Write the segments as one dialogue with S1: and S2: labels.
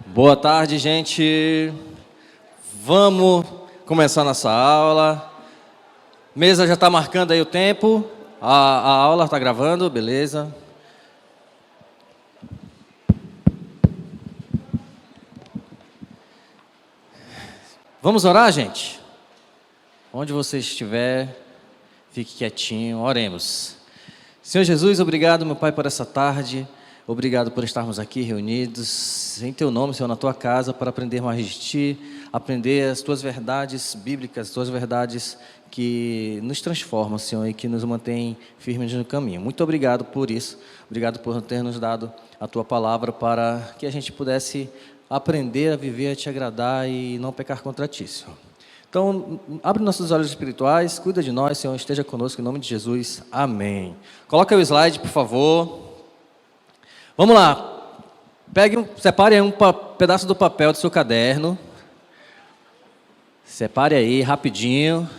S1: Boa tarde, gente. Vamos começar nossa aula. Mesa já está marcando aí o tempo. A aula está gravando, beleza. Vamos orar, gente? Onde você estiver, fique quietinho, oremos. Senhor Jesus, obrigado, meu Pai, por essa tarde. Obrigado por estarmos aqui reunidos em Teu nome, Senhor, na Tua casa, para aprender mais de Ti, aprender as Tuas verdades bíblicas, as Tuas verdades que nos transformam, Senhor, e que nos mantêm firmes no caminho. Muito obrigado por isso. Obrigado por ter nos dado a Tua palavra para que a gente pudesse aprender a viver, a Te agradar e não pecar contra Ti, Senhor. Então, abre nossos olhos espirituais, cuida de nós, Senhor, esteja conosco, em nome de Jesus. Amém. Coloca o slide, por favor. Vamos lá, separe aí um pedaço do papel do seu caderno, separe aí rapidinho,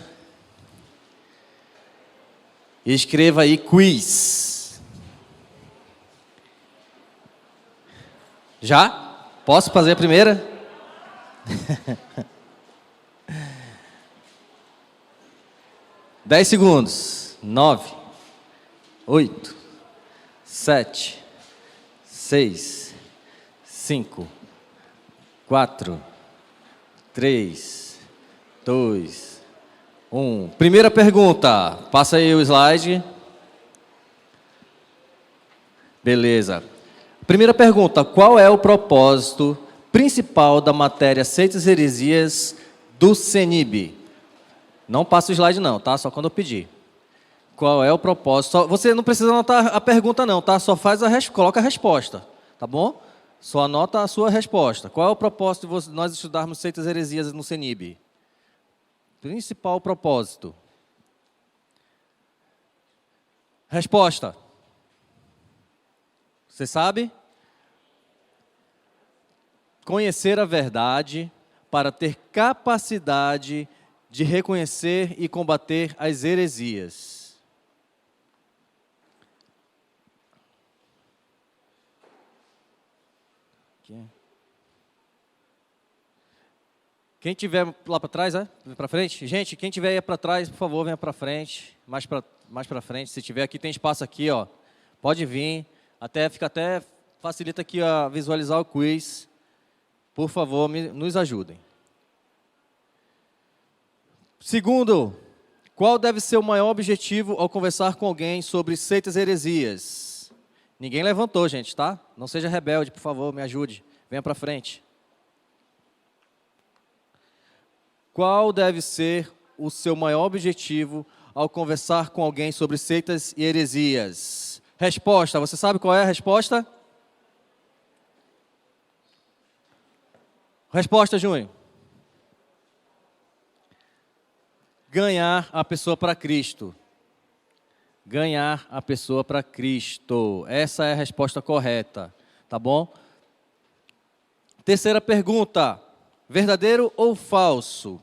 S1: e escreva aí quiz. Já? Posso fazer a primeira? Dez segundos. 9, 8, 7, 6, 5, 4, 3, 2, 1. Primeira pergunta. Passa aí o slide. Beleza. Primeira pergunta. Qual é o propósito principal da matéria Seitas e Heresias do CENIB? Não passa o slide não, tá? Só quando eu pedir. Qual é o propósito? Você não precisa anotar a pergunta não, tá? Só coloca a resposta, tá bom? Só anota a sua resposta. Qual é o propósito de nós estudarmos Seitas e Heresias no CENIB? Principal propósito. Resposta. Você sabe? Conhecer a verdade para ter capacidade de reconhecer e combater as heresias. Quem tiver lá para trás, para frente? Gente, quem tiver aí para trás, por favor, venha para frente, mais para frente. Se tiver aqui, tem espaço aqui, ó. Pode vir. Facilita aqui a visualizar o quiz. Por favor, nos ajudem. Segundo, qual deve ser o maior objetivo ao conversar com alguém sobre seitas e heresias? Ninguém levantou, gente, tá? Não seja rebelde, por favor, me ajude. Venha para frente. Qual deve ser o seu maior objetivo ao conversar com alguém sobre seitas e heresias? Resposta, você sabe qual é a resposta? Resposta, Júnior. Ganhar a pessoa para Cristo. Ganhar a pessoa para Cristo. Essa é a resposta correta, tá bom? Terceira pergunta. Verdadeiro ou falso?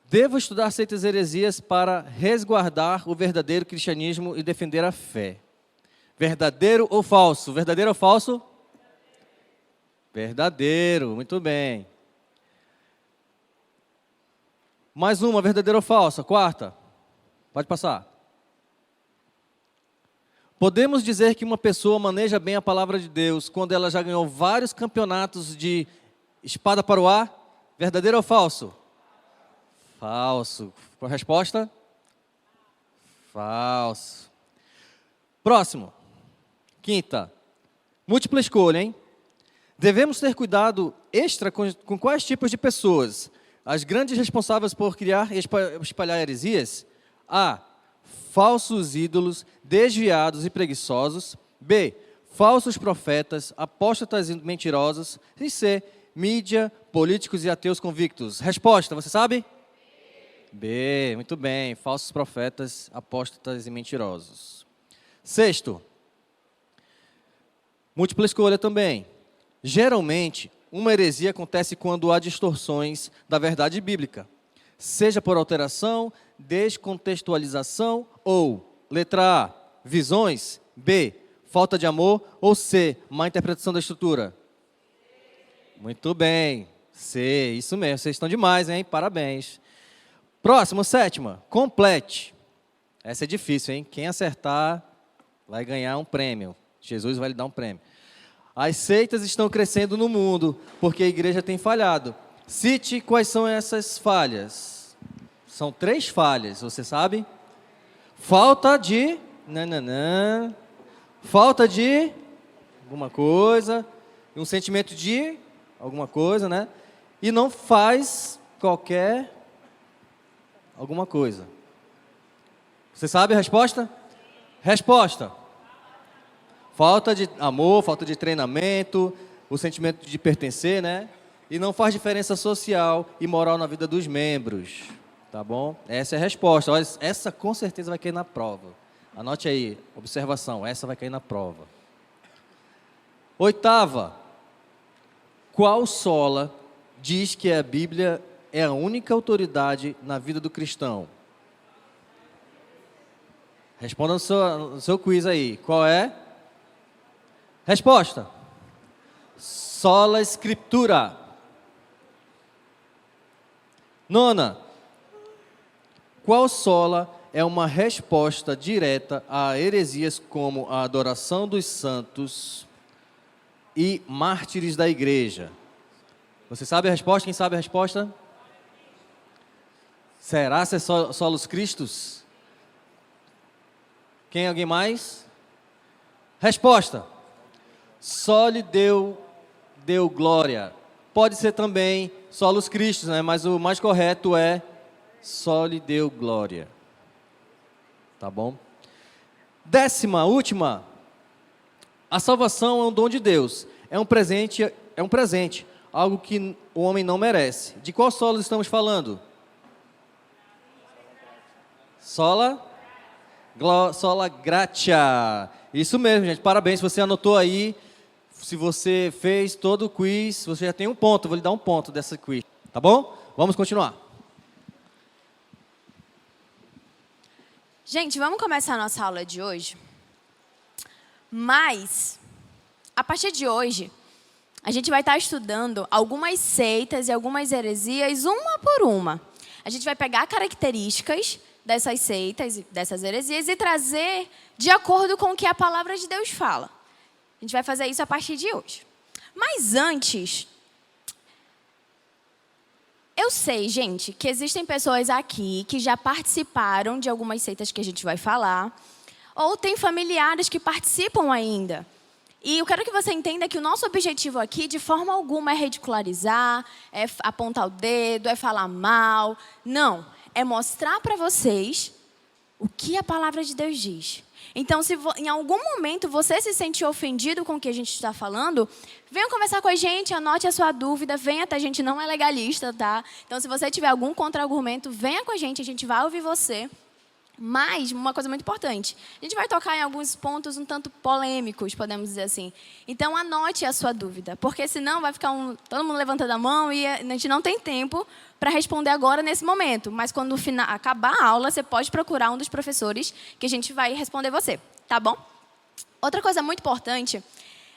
S1: Devo estudar seitas e heresias para resguardar o verdadeiro cristianismo e defender a fé. Verdadeiro ou falso? Verdadeiro ou falso? Verdadeiro, muito bem. Mais uma, verdadeira ou falsa? Quarta. Pode passar. Podemos dizer que uma pessoa maneja bem a palavra de Deus quando ela já ganhou vários campeonatos de espada para o ar? Verdadeiro ou falso? Falso. Qual a resposta? Falso. Próximo. Quinta. Múltipla escolha, hein? Devemos ter cuidado extra com quais tipos de pessoas? As grandes responsáveis por criar e espalhar heresias? A. Falsos ídolos, desviados e preguiçosos. B. Falsos profetas, apóstatas e mentirosos. E C. Mídia, políticos e ateus convictos. Resposta, você sabe? B. Muito bem. Falsos profetas, apóstatas e mentirosos. Sexto. Múltipla escolha também. Geralmente, uma heresia acontece quando há distorções da verdade bíblica, seja por alteração, descontextualização ou, letra A, visões, B, falta de amor ou C, má interpretação da Escritura. Muito bem. C, isso mesmo, vocês estão demais, hein? Parabéns. Próximo, sétima, complete. Essa é difícil, hein? Quem acertar vai ganhar um prêmio. Jesus vai lhe dar um prêmio. As seitas estão crescendo no mundo porque a igreja tem falhado. Cite quais são essas falhas. São 3 falhas, você sabe? Falta de... Falta de alguma coisa. Um sentimento de alguma coisa, né? E não faz qualquer alguma coisa. Você sabe a resposta? Resposta. Falta de amor, falta de treinamento, o sentimento de pertencer, né? E não faz diferença social e moral na vida dos membros. Tá bom? Essa é a resposta. Olha, essa com certeza vai cair na prova. Anote aí, observação, essa vai cair na prova. Oitava. Qual sola diz que a Bíblia é a única autoridade na vida do cristão? Responda no seu quiz aí. Qual é? Resposta. Sola Escritura. Nona. Qual sola é uma resposta direta a heresias como a adoração dos santos e mártires da igreja? Você sabe a resposta? Quem sabe a resposta? Será ser solos Cristos? Quem? Alguém mais? Resposta. Só lhe deu glória. Pode ser também solos Cristos, né? Mas o mais correto é só lhe deu glória. Tá bom? 10ª, última. A salvação é um dom de Deus. É um presente, algo que o homem não merece. De qual sola estamos falando? Sola gratia. Isso mesmo, gente. Parabéns, você anotou aí. Se você fez todo o quiz, você já tem um ponto. Vou lhe dar um ponto dessa quiz. Tá bom? Vamos continuar.
S2: Gente, vamos começar a nossa aula de hoje. Mas, a partir de hoje, a gente vai estar estudando algumas seitas e algumas heresias, uma por uma. A gente vai pegar características dessas seitas, dessas heresias, e trazer de acordo com o que a palavra de Deus fala. A gente vai fazer isso a partir de hoje. Mas antes, eu sei, gente, que existem pessoas aqui que já participaram de algumas seitas que a gente vai falar, ou tem familiares que participam ainda. E eu quero que você entenda que o nosso objetivo aqui, de forma alguma, é ridicularizar, é apontar o dedo, é falar mal. Não, é mostrar para vocês o que a palavra de Deus diz. Então, se em algum momento você se sentir ofendido com o que a gente está falando, venha conversar com a gente, anote a sua dúvida, venha até a gente, não é legalista, tá? Então, se você tiver algum contra-argumento, venha com a gente vai ouvir você. Mas, uma coisa muito importante, a gente vai tocar em alguns pontos um tanto polêmicos, podemos dizer assim. Então, anote a sua dúvida, porque senão vai ficar todo mundo levantando a mão e a gente não tem tempo para responder agora nesse momento. Mas quando acabar a aula, você pode procurar um dos professores que a gente vai responder você, tá bom? Outra coisa muito importante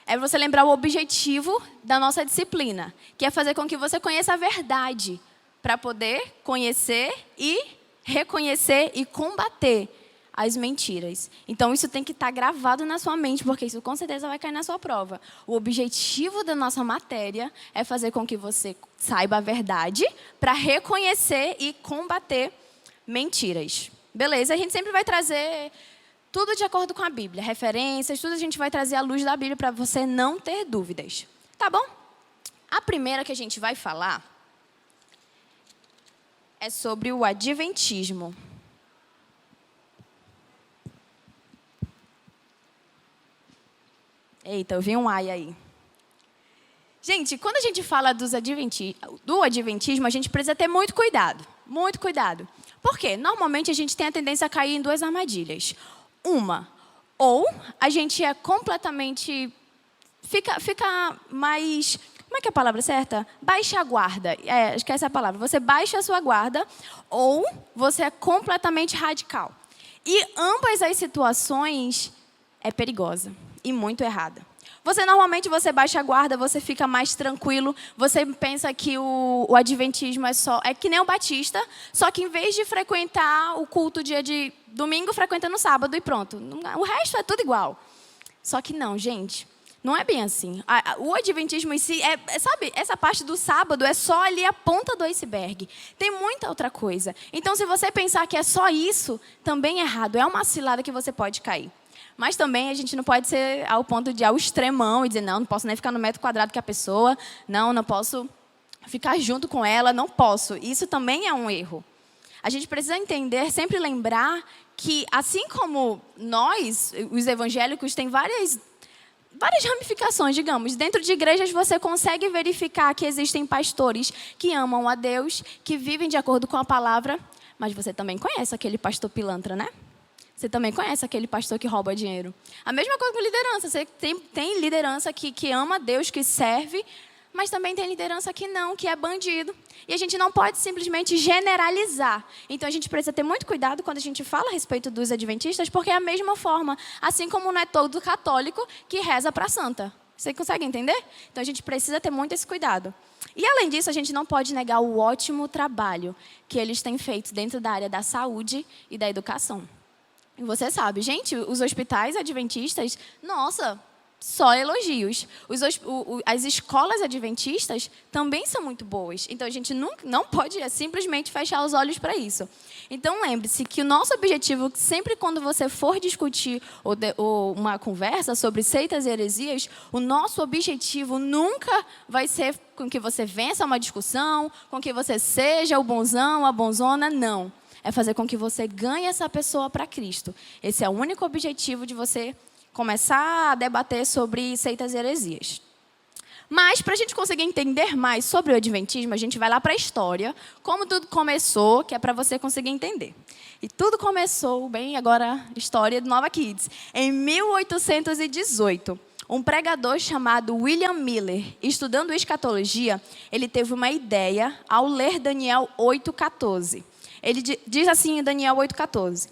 S2: é você lembrar o objetivo da nossa disciplina, que é fazer com que você conheça a verdade, para poder conhecer e reconhecer e combater as mentiras. Então, isso tem que estar gravado na sua mente, porque isso com certeza vai cair na sua prova. O objetivo da nossa matéria é fazer com que você saiba a verdade para reconhecer e combater mentiras. Beleza? A gente sempre vai trazer tudo de acordo com a Bíblia, referências, tudo a gente vai trazer à luz da Bíblia para você não ter dúvidas. Tá bom? A primeira que a gente vai falar é sobre o adventismo. Eita, eu vi um ai aí. Gente, quando a gente fala do adventismo, a gente precisa ter muito cuidado. Muito cuidado. Por quê? Normalmente a gente tem a tendência a cair em 2 armadilhas. Uma, ou a gente é completamente... Fica mais... Como é que é a palavra certa? Baixa a guarda. Acho que essa é a palavra. Você baixa a sua guarda ou você é completamente radical. E ambas as situações é perigosa e muito errada. Você normalmente baixa a guarda, você fica mais tranquilo, você pensa que o adventismo é que nem o batista, só que em vez de frequentar o culto dia de domingo, frequenta no sábado e pronto. O resto é tudo igual. Só que não, gente, não é bem assim. O adventismo em si, sabe, essa parte do sábado é só ali a ponta do iceberg. Tem muita outra coisa. Então, se você pensar que é só isso, também é errado. É uma cilada que você pode cair. Mas também a gente não pode ser ao ponto de ao extremão e dizer, não posso nem ficar no metro quadrado com a pessoa, não posso ficar junto com ela, não posso. Isso também é um erro. A gente precisa entender, sempre lembrar que, assim como nós, os evangélicos, tem várias ramificações, digamos. Dentro de igrejas você consegue verificar que existem pastores que amam a Deus, que vivem de acordo com a palavra, mas você também conhece aquele pastor pilantra, né? Você também conhece aquele pastor que rouba dinheiro. A mesma coisa com liderança. Você tem liderança que ama Deus, que serve, mas também tem liderança que não, que é bandido. E a gente não pode simplesmente generalizar. Então, a gente precisa ter muito cuidado quando a gente fala a respeito dos adventistas, porque é a mesma forma, assim como não é todo católico que reza para a santa. Você consegue entender? Então, a gente precisa ter muito esse cuidado. E, além disso, a gente não pode negar o ótimo trabalho que eles têm feito dentro da área da saúde e da educação. E você sabe, gente, os hospitais adventistas, nossa, só elogios. As escolas adventistas também são muito boas. Então, a gente não pode simplesmente fechar os olhos para isso. Então, lembre-se que o nosso objetivo, sempre quando você for discutir ou uma conversa sobre seitas e heresias, o nosso objetivo nunca vai ser com que você vença uma discussão, com que você seja o bonzão, a bonzona, não. É fazer com que você ganhe essa pessoa para Cristo. Esse é o único objetivo de você começar a debater sobre seitas e heresias. Mas, para a gente conseguir entender mais sobre o adventismo, a gente vai lá para a história, como tudo começou, que é para você conseguir entender. E tudo começou, bem, agora, história do Nova Kids, em 1818. Um pregador chamado William Miller, estudando escatologia, ele teve uma ideia ao ler Daniel 8,14. Ele diz assim em Daniel 8,14.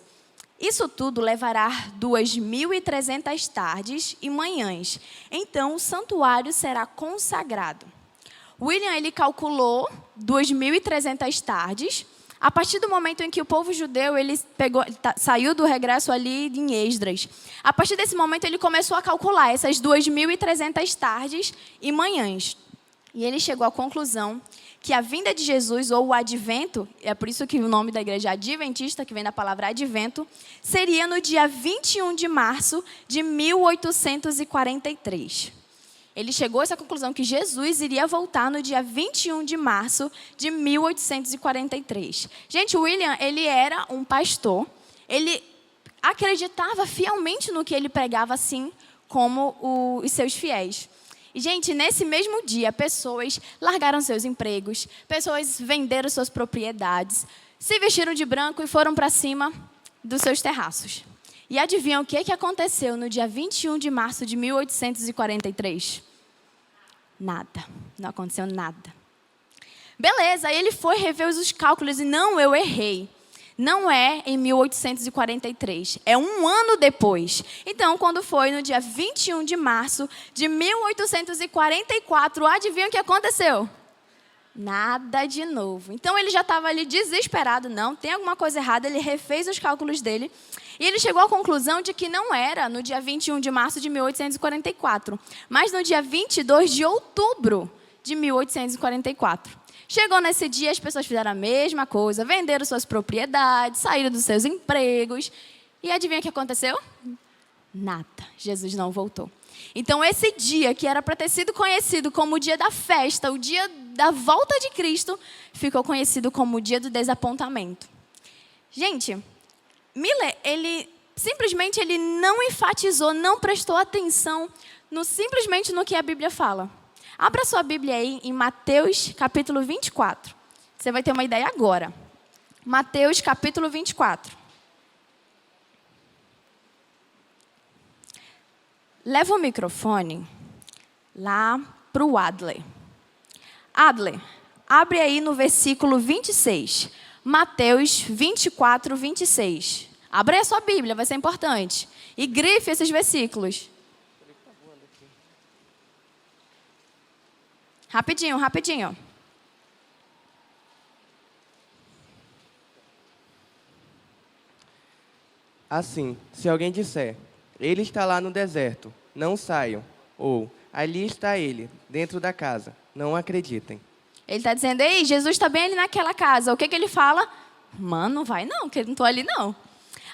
S2: Isso tudo levará 2.300 tardes e manhãs. Então, o santuário será consagrado. William, ele calculou 2.300 tardes. A partir do momento em que o povo judeu ele saiu do regresso ali em Esdras. A partir desse momento, ele começou a calcular essas 2.300 tardes e manhãs. E ele chegou à conclusão que a vinda de Jesus, ou o advento, é por isso que o nome da igreja é adventista, que vem da palavra advento, seria no dia 21 de março de 1843. Ele chegou a essa conclusão que Jesus iria voltar no dia 21 de março de 1843. Gente, o William, ele era um pastor, ele acreditava fielmente no que ele pregava, assim como os seus fiéis. E, gente, nesse mesmo dia, pessoas largaram seus empregos, pessoas venderam suas propriedades, se vestiram de branco e foram para cima dos seus terraços. E adivinham o que aconteceu no dia 21 de março de 1843? Nada. Não aconteceu nada. Beleza, aí ele foi rever os cálculos e não, eu errei. Não é em 1843, é um ano depois. Então, quando foi no dia 21 de março de 1844, adivinha o que aconteceu? Nada de novo. Então, ele já estava ali desesperado, não, tem alguma coisa errada, ele refez os cálculos dele. E ele chegou à conclusão de que não era no dia 21 de março de 1844, mas no dia 22 de outubro de 1844. Chegou nesse dia, as pessoas fizeram a mesma coisa, venderam suas propriedades, saíram dos seus empregos. E adivinha o que aconteceu? Nada. Jesus não voltou. Então, esse dia, que era para ter sido conhecido como o dia da festa, o dia da volta de Cristo, ficou conhecido como o dia do desapontamento. Gente, Miller, ele simplesmente não enfatizou, não prestou atenção simplesmente no que a Bíblia fala. Abra sua Bíblia aí em Mateus capítulo 24. Você vai ter uma ideia agora. Mateus capítulo 24. Leva o microfone lá para o Adler. Adler, abre aí no versículo 26. Mateus 24, 26. Abre a sua Bíblia, vai ser importante. E grife esses versículos. Rapidinho, rapidinho.
S3: Assim, se alguém disser, ele está lá no deserto, não saiam, ou ali está ele, dentro da casa, não acreditem.
S2: Ele está dizendo, ei, Jesus está bem ali naquela casa. O que ele fala? Mano, não vai não, que eu não estou ali não.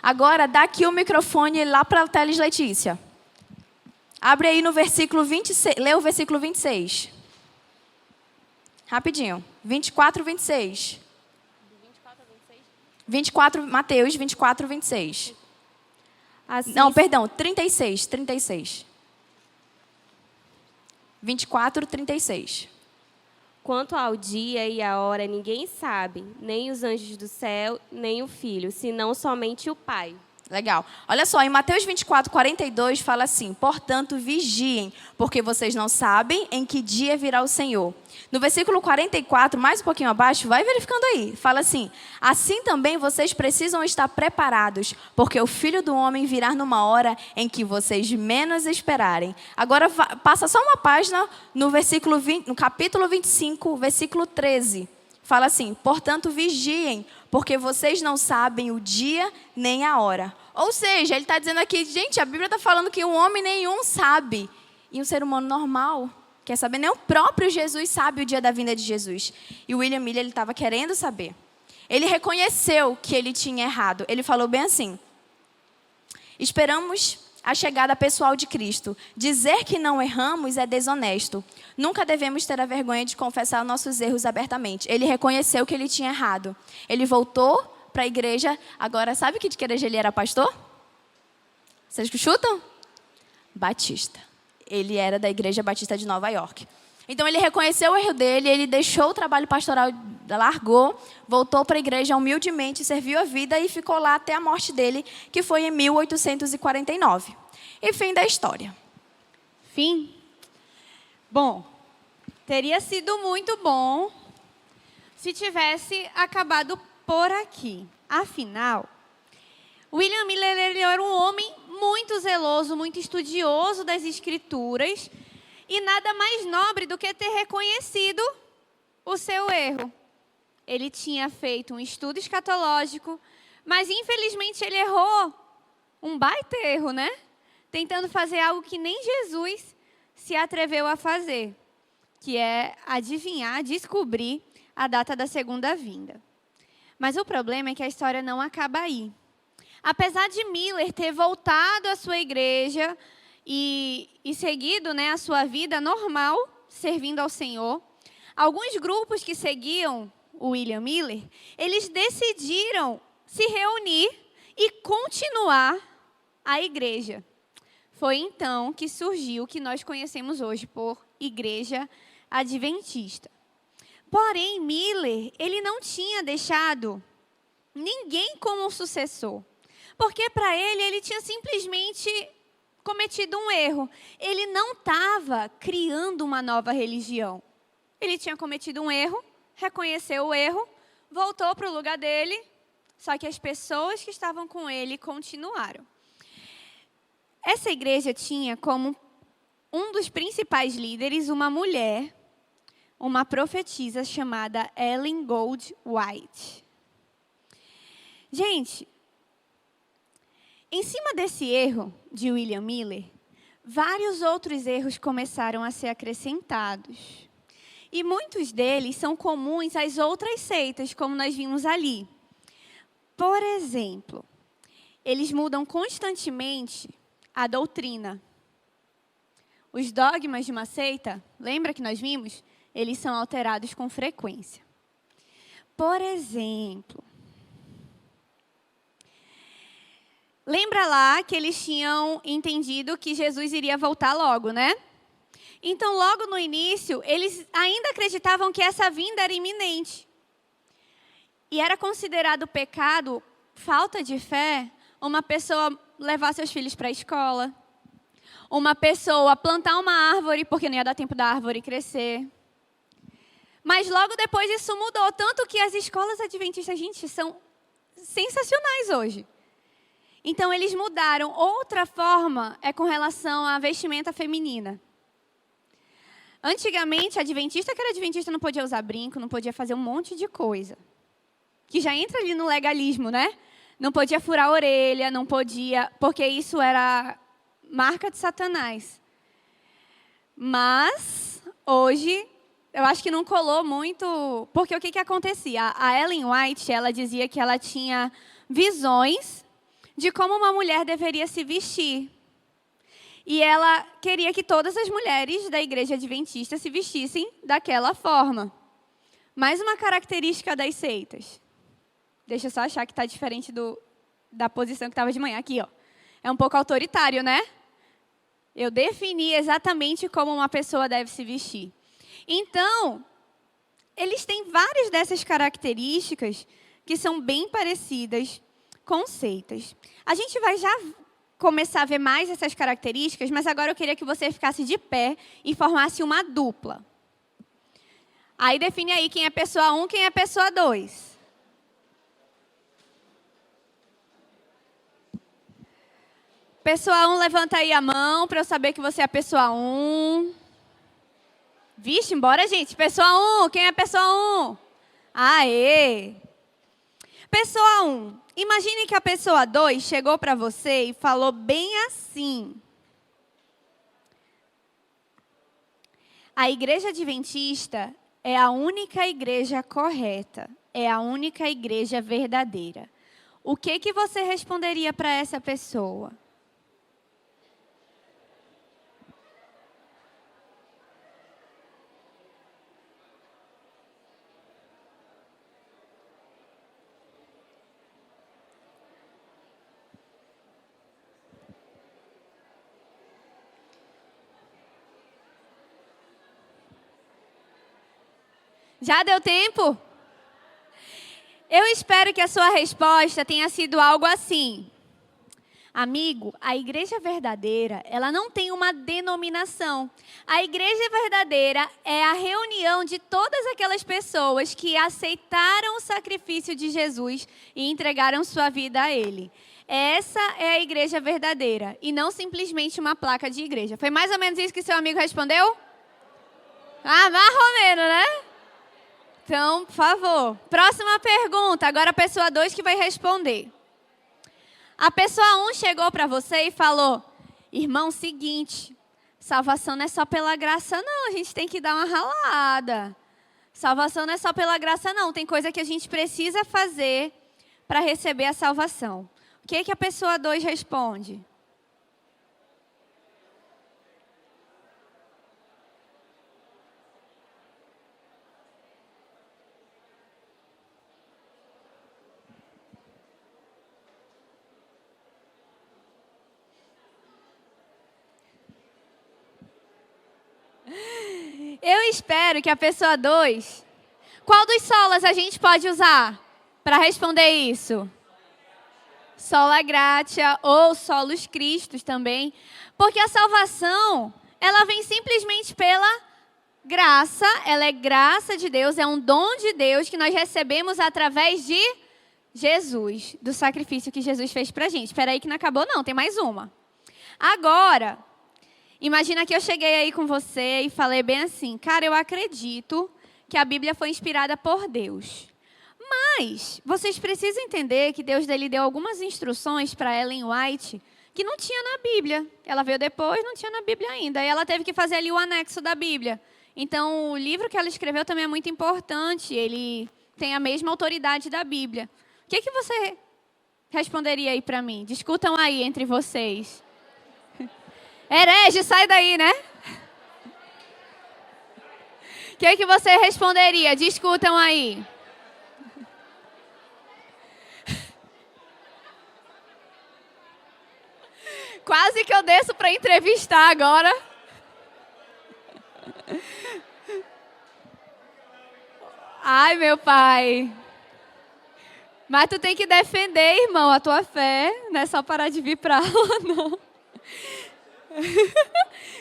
S2: Agora, dá aqui o microfone lá para a Teles Letícia. Abre aí no versículo 26, lê o versículo 26. Rapidinho. 24, 26. 24, Mateus 24, 26.
S4: Assim,
S2: Não, perdão, 36, 36. 24, 36.
S4: Quanto ao dia e à hora, ninguém sabe, nem os anjos do céu, nem o Filho, senão somente o Pai.
S2: Legal. Olha só, em Mateus 24, 42, fala assim, portanto, vigiem, porque vocês não sabem em que dia virá o Senhor. No versículo 44, mais um pouquinho abaixo, vai verificando aí, fala assim, assim também vocês precisam estar preparados, porque o Filho do Homem virá numa hora em que vocês menos esperarem. Agora, passa só uma página no versículo 20, no capítulo 25, versículo 13. Fala assim, portanto, vigiem, porque vocês não sabem o dia nem a hora. Ou seja, ele está dizendo aqui, gente, a Bíblia está falando que um homem nenhum sabe. E um ser humano normal quer saber, nem o próprio Jesus sabe o dia da vinda de Jesus. E o William Miller, ele estava querendo saber. Ele reconheceu que ele tinha errado. Ele falou bem assim, esperamos a chegada pessoal de Cristo. Dizer que não erramos é desonesto. Nunca devemos ter a vergonha de confessar nossos erros abertamente. Ele reconheceu que ele tinha errado. Ele voltou para a igreja. Agora, sabe que de que igreja ele era pastor? Vocês que chutam? Batista. Ele era da Igreja Batista de Nova York. Então, ele reconheceu o erro dele, ele deixou o trabalho pastoral, largou, voltou para a igreja humildemente, serviu a vida e ficou lá até a morte dele, que foi em 1849. E fim da história.
S5: Fim? Bom, teria sido muito bom se tivesse acabado por aqui. Afinal, William Miller ele era um homem muito zeloso, muito estudioso das Escrituras, e nada mais nobre do que ter reconhecido o seu erro. Ele tinha feito um estudo escatológico, mas infelizmente ele errou um baita erro, né? Tentando fazer algo que nem Jesus se atreveu a fazer, que é adivinhar, descobrir a data da segunda vinda. Mas o problema é que a história não acaba aí. Apesar de Miller ter voltado à sua igreja e seguido, né, a sua vida normal, servindo ao Senhor, alguns grupos que seguiam o William Miller, eles decidiram se reunir e continuar a igreja. Foi então que surgiu o que nós conhecemos hoje por Igreja Adventista. Porém, Miller, ele não tinha deixado ninguém como sucessor. Porque para ele tinha simplesmente cometido um erro. Ele não estava criando uma nova religião. Ele tinha cometido um erro, reconheceu o erro, voltou para o lugar dele, só que as pessoas que estavam com ele continuaram. Essa igreja tinha como um dos principais líderes uma mulher, uma profetisa chamada Ellen Gold White. Gente, em cima desse erro de William Miller, vários outros erros começaram a ser acrescentados. E muitos deles são comuns às outras seitas, como nós vimos ali. Por exemplo, eles mudam constantemente a doutrina. Os dogmas de uma seita, lembra que nós vimos? Eles são alterados com frequência. Por exemplo, lembra lá que eles tinham entendido que Jesus iria voltar logo, né? Então, logo no início, eles ainda acreditavam que essa vinda era iminente. E era considerado pecado, falta de fé, uma pessoa levar seus filhos para a escola, uma pessoa plantar uma árvore, porque não ia dar tempo da árvore crescer. Mas logo depois isso mudou, tanto que as escolas adventistas, gente, são sensacionais hoje. Então, eles mudaram. Outra forma é com relação à vestimenta feminina. Antigamente, adventista que era adventista não podia usar brinco, não podia fazer um monte de coisa. Que já entra ali no legalismo, né? Não podia furar a orelha, não podia, porque isso era marca de Satanás. Mas, hoje, eu acho que não colou muito, porque o que acontecia? A Ellen White, ela dizia que ela tinha visões de como uma mulher deveria se vestir. E ela queria que todas as mulheres da igreja adventista se vestissem daquela forma. Mais uma característica das seitas. Deixa eu só achar que está diferente da posição que estava de manhã. Aqui, ó. É um pouco autoritário, né? Eu defini exatamente como uma pessoa deve se vestir. Então, eles têm várias dessas características que são bem parecidas com seitas. A gente vai já começar a ver mais essas características, mas agora eu queria que você ficasse de pé e formasse uma dupla. Aí define aí quem é pessoa 1, quem é pessoa 2. Pessoa 1, levanta aí a mão para eu saber que você é a pessoa 1. Vixe, embora, gente. Pessoa 1, quem é pessoa 1? Aê! Pessoa 1, imagine que a pessoa 2 chegou para você e falou bem assim. A igreja adventista é a única igreja correta, é a única igreja verdadeira. O que você responderia para essa pessoa? Já deu tempo? Eu espero que a sua resposta tenha sido algo assim. Amigo, a igreja verdadeira, ela não tem uma denominação. A igreja verdadeira é a reunião de todas aquelas pessoas que aceitaram o sacrifício de Jesus e entregaram sua vida a Ele. Essa é a igreja verdadeira e não simplesmente uma placa de igreja. Foi mais ou menos isso que seu amigo respondeu? Ah, mais ou menos, né? Então, por favor. Próxima pergunta. Agora a pessoa 2 que vai responder. A pessoa 1 chegou para você e falou: irmão, seguinte, salvação não é só pela graça não, a gente tem que dar uma ralada. Salvação não é só pela graça não, tem coisa que a gente precisa fazer para receber a salvação. O que a pessoa 2 responde? Eu espero que a pessoa 2... Qual dos solas a gente pode usar para responder isso? Sola gratia ou solos Christus também. Porque a salvação, ela vem simplesmente pela graça. Ela é graça de Deus, é um dom de Deus que nós recebemos através de Jesus. Do sacrifício que Jesus fez para a gente. Espera aí que não acabou não, tem mais uma. Agora... imagina que eu cheguei aí com você e falei bem assim: cara, eu acredito que a Bíblia foi inspirada por Deus. Mas vocês precisam entender que Deus deu algumas instruções para Ellen White que não tinha na Bíblia. Ela veio depois, não tinha na Bíblia ainda. E ela teve que fazer ali o anexo da Bíblia. Então, o livro que ela escreveu também é muito importante. Ele tem a mesma autoridade da Bíblia. O que você responderia aí para mim? Discutam aí entre vocês. Herege, sai daí, né? O que você responderia? Discutam aí. Quase que eu desço para entrevistar agora. Ai, meu pai. Mas tu tem que defender, irmão, a tua fé. Não é só parar de vir para aula, não.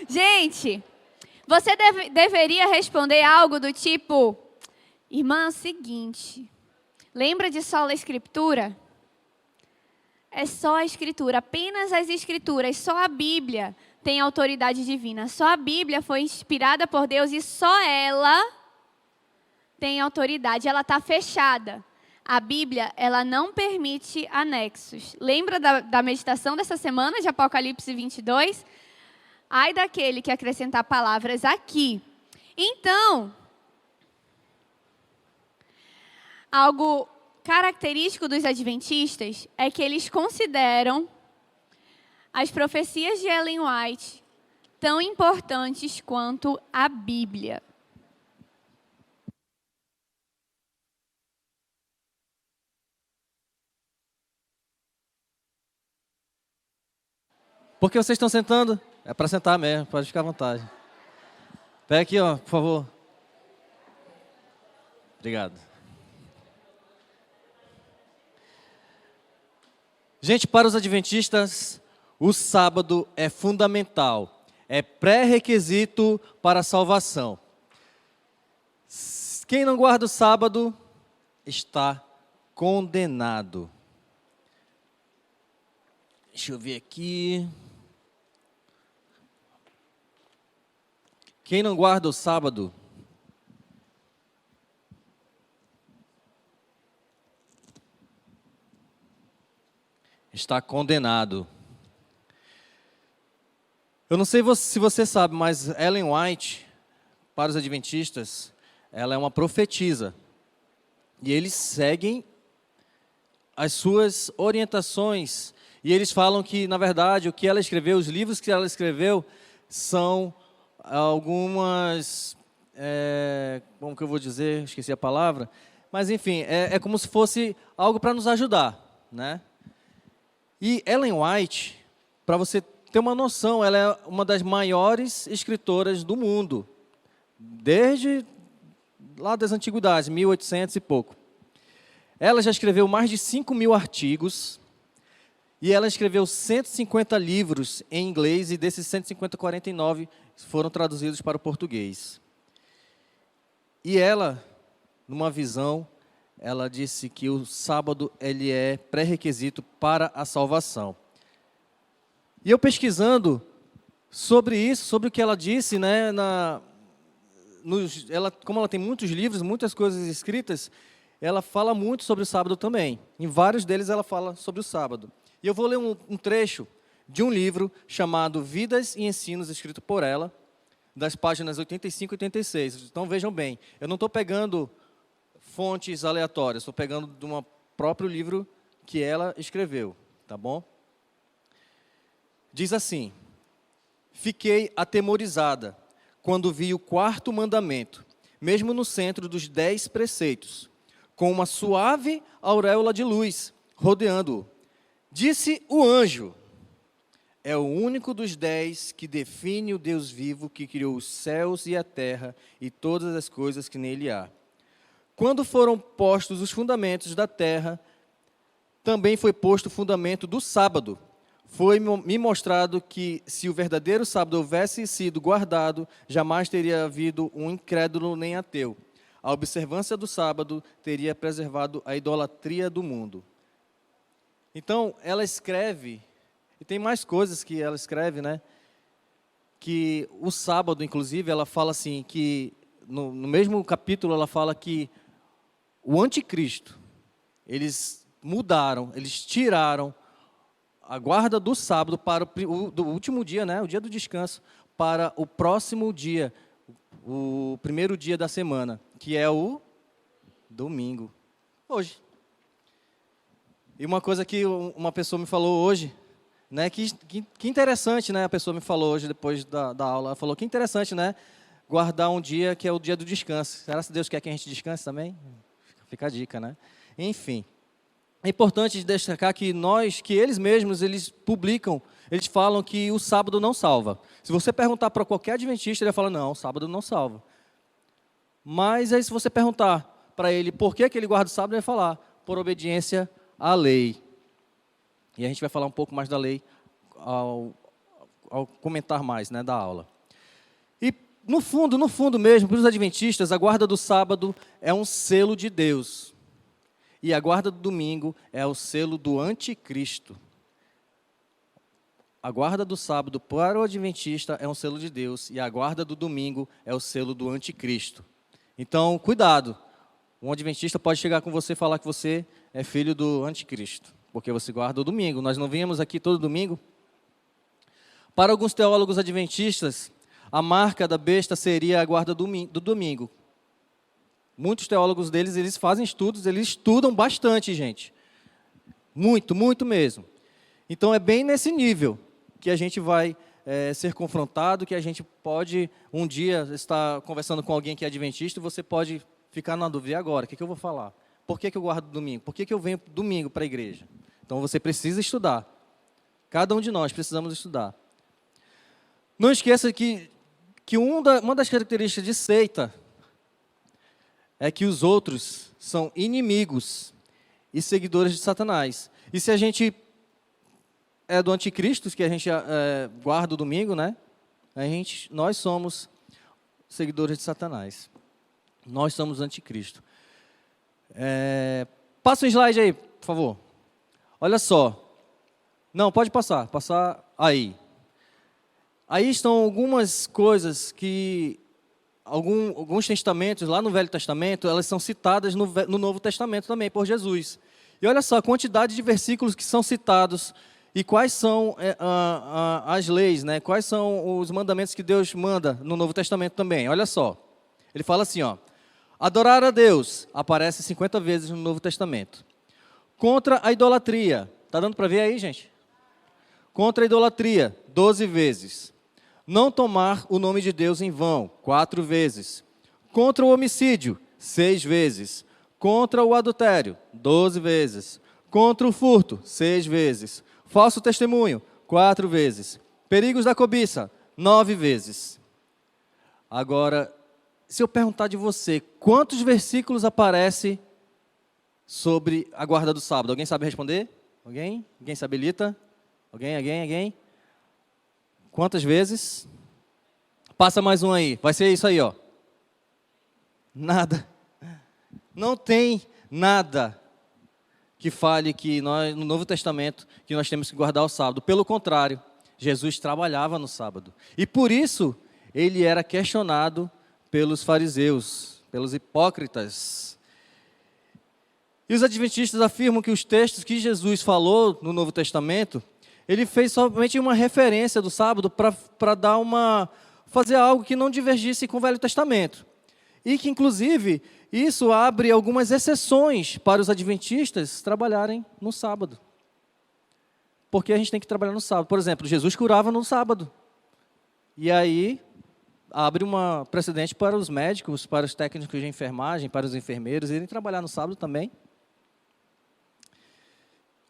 S5: Gente, você deveria responder algo do tipo: irmã, é o seguinte, lembra de só a Escritura? É só a Escritura, apenas as Escrituras, só a Bíblia tem autoridade divina. Só a Bíblia foi inspirada por Deus e só ela tem autoridade. Ela está fechada. A Bíblia, ela não permite anexos. Lembra da meditação dessa semana de Apocalipse 22? Ai daquele que acrescentar palavras aqui. Então, algo característico dos adventistas é que eles consideram as profecias de Ellen White tão importantes quanto a Bíblia.
S1: Por que vocês estão sentando? É para sentar mesmo, pode ficar à vontade. Pega aqui, ó, por favor. Obrigado. Gente, para os adventistas, o sábado é fundamental. É pré-requisito para a salvação. Quem não guarda o sábado está condenado. Deixa eu ver aqui. Quem não guarda o sábado está condenado. Eu não sei se você sabe, mas Ellen White, para os adventistas, ela é uma profetisa. E eles seguem as suas orientações. E eles falam que, na verdade, o que ela escreveu, os livros que ela escreveu, são algumas, como que eu vou dizer, esqueci a palavra, mas enfim, é como se fosse algo para nos ajudar, né? E Ellen White, para você ter uma noção, ela é uma das maiores escritoras do mundo, desde lá das antiguidades, 1800 e pouco. Ela já escreveu mais de 5.000 artigos, e ela escreveu 150 livros em inglês, e desses 150, 49 foram traduzidos para o português. E ela, numa visão, ela disse que o sábado ele é pré-requisito para a salvação. E eu pesquisando sobre isso, sobre o que ela disse, né, como ela tem muitos livros, muitas coisas escritas, ela fala muito sobre o sábado também. Em vários deles ela fala sobre o sábado. E eu vou ler um trecho de um livro chamado Vidas e Ensinos, escrito por ela, das páginas 85 e 86. Então vejam bem, eu não estou pegando fontes aleatórias, estou pegando de um próprio livro que ela escreveu, tá bom? Diz assim: fiquei atemorizada quando vi o 4º mandamento, mesmo no centro dos 10 preceitos, com uma suave auréola de luz rodeando-o. Disse o anjo: é o único dos 10 que define o Deus vivo que criou os céus e a terra e todas as coisas que nele há. Quando foram postos os fundamentos da terra, também foi posto o fundamento do sábado. Foi-me mostrado que, se o verdadeiro sábado houvesse sido guardado, jamais teria havido um incrédulo nem ateu. A observância do sábado teria preservado a idolatria do mundo. Então, ela escreve, e tem mais coisas que ela escreve, né? Que o sábado, inclusive, ela fala assim, que no mesmo capítulo ela fala que o anticristo, eles mudaram, eles tiraram a guarda do sábado para do último dia, né? O dia do descanso, para o próximo dia, o primeiro dia da semana, que é o domingo, hoje. E uma coisa que uma pessoa me falou hoje, né, que interessante, né, a pessoa me falou hoje, depois da aula, ela falou que interessante, né, guardar um dia que é o dia do descanso. Será que Deus quer que a gente descanse também? Fica a dica, né? Enfim, é importante destacar que eles mesmos, eles publicam, eles falam que o sábado não salva. Se você perguntar para qualquer adventista, ele vai falar, não, o sábado não salva. Mas aí se você perguntar para ele por que ele guarda o sábado, ele vai falar, por obediência à lei. E a gente vai falar um pouco mais da lei ao comentar mais, né, da aula. E no fundo mesmo, para os adventistas, a guarda do sábado é um selo de Deus. E a guarda do domingo é o selo do anticristo. a guarda do sábado para o adventista é um selo de Deus e a guarda do domingo é o selo do anticristo. Então, cuidado. Um adventista pode chegar com você e falar que você é filho do anticristo, porque você guarda o domingo. Nós não viemos aqui todo domingo? Para alguns teólogos adventistas, a marca da besta seria a guarda do domingo. Muitos teólogos deles, eles fazem estudos, eles estudam bastante, gente. Muito, muito mesmo. Então, é bem nesse nível que a gente vai ser confrontado, que a gente pode, um dia, estar conversando com alguém que é adventista, e você pode ficar na dúvida, e agora? O que eu vou falar? Por que eu guardo domingo? Por que eu venho domingo para a igreja? Então, você precisa estudar. Cada um de nós precisamos estudar. Não esqueça que uma das características de seita é que os outros são inimigos e seguidores de Satanás. E se a gente é do anticristo, que a gente guarda o domingo, né? Nós somos seguidores de Satanás. Nós somos anticristo. Passa o slide aí, por favor. Olha só. Não, pode passar. Passar aí. Aí estão algumas coisas que alguns testamentos, lá no Velho Testamento, elas são citadas no Novo Testamento também, por Jesus. E olha só a quantidade de versículos que são citados e quais são as leis, né? Quais são os mandamentos que Deus manda no Novo Testamento também. Olha só, ele fala assim, ó, adorar a Deus aparece 50 vezes no Novo Testamento. Contra a idolatria, tá dando para ver aí, gente? Contra a idolatria, 12 vezes. Não tomar o nome de Deus em vão, 4 vezes. Contra o homicídio, 6 vezes. Contra o adultério, 12 vezes. Contra o furto, 6 vezes. Falso testemunho, 4 vezes. Perigos da cobiça, 9 vezes. Agora, se eu perguntar de você, quantos versículos aparece sobre a guarda do sábado? Alguém sabe responder? Alguém? Alguém se habilita? Alguém? Quantas vezes? Passa mais um aí. Vai ser isso aí, ó. Nada. Não tem nada que fale que nós, no Novo Testamento, que nós temos que guardar o sábado. Pelo contrário, Jesus trabalhava no sábado. E por isso, ele era questionado pelos fariseus, pelos hipócritas. E os adventistas afirmam que os textos que Jesus falou no Novo Testamento, ele fez somente uma referência do sábado para fazer algo que não divergisse com o Velho Testamento. E que, inclusive, isso abre algumas exceções para os adventistas trabalharem no sábado. Porque a gente tem que trabalhar no sábado. Por exemplo, Jesus curava no sábado. E aí, abre uma precedente para os médicos, para os técnicos de enfermagem, para os enfermeiros irem trabalhar no sábado também.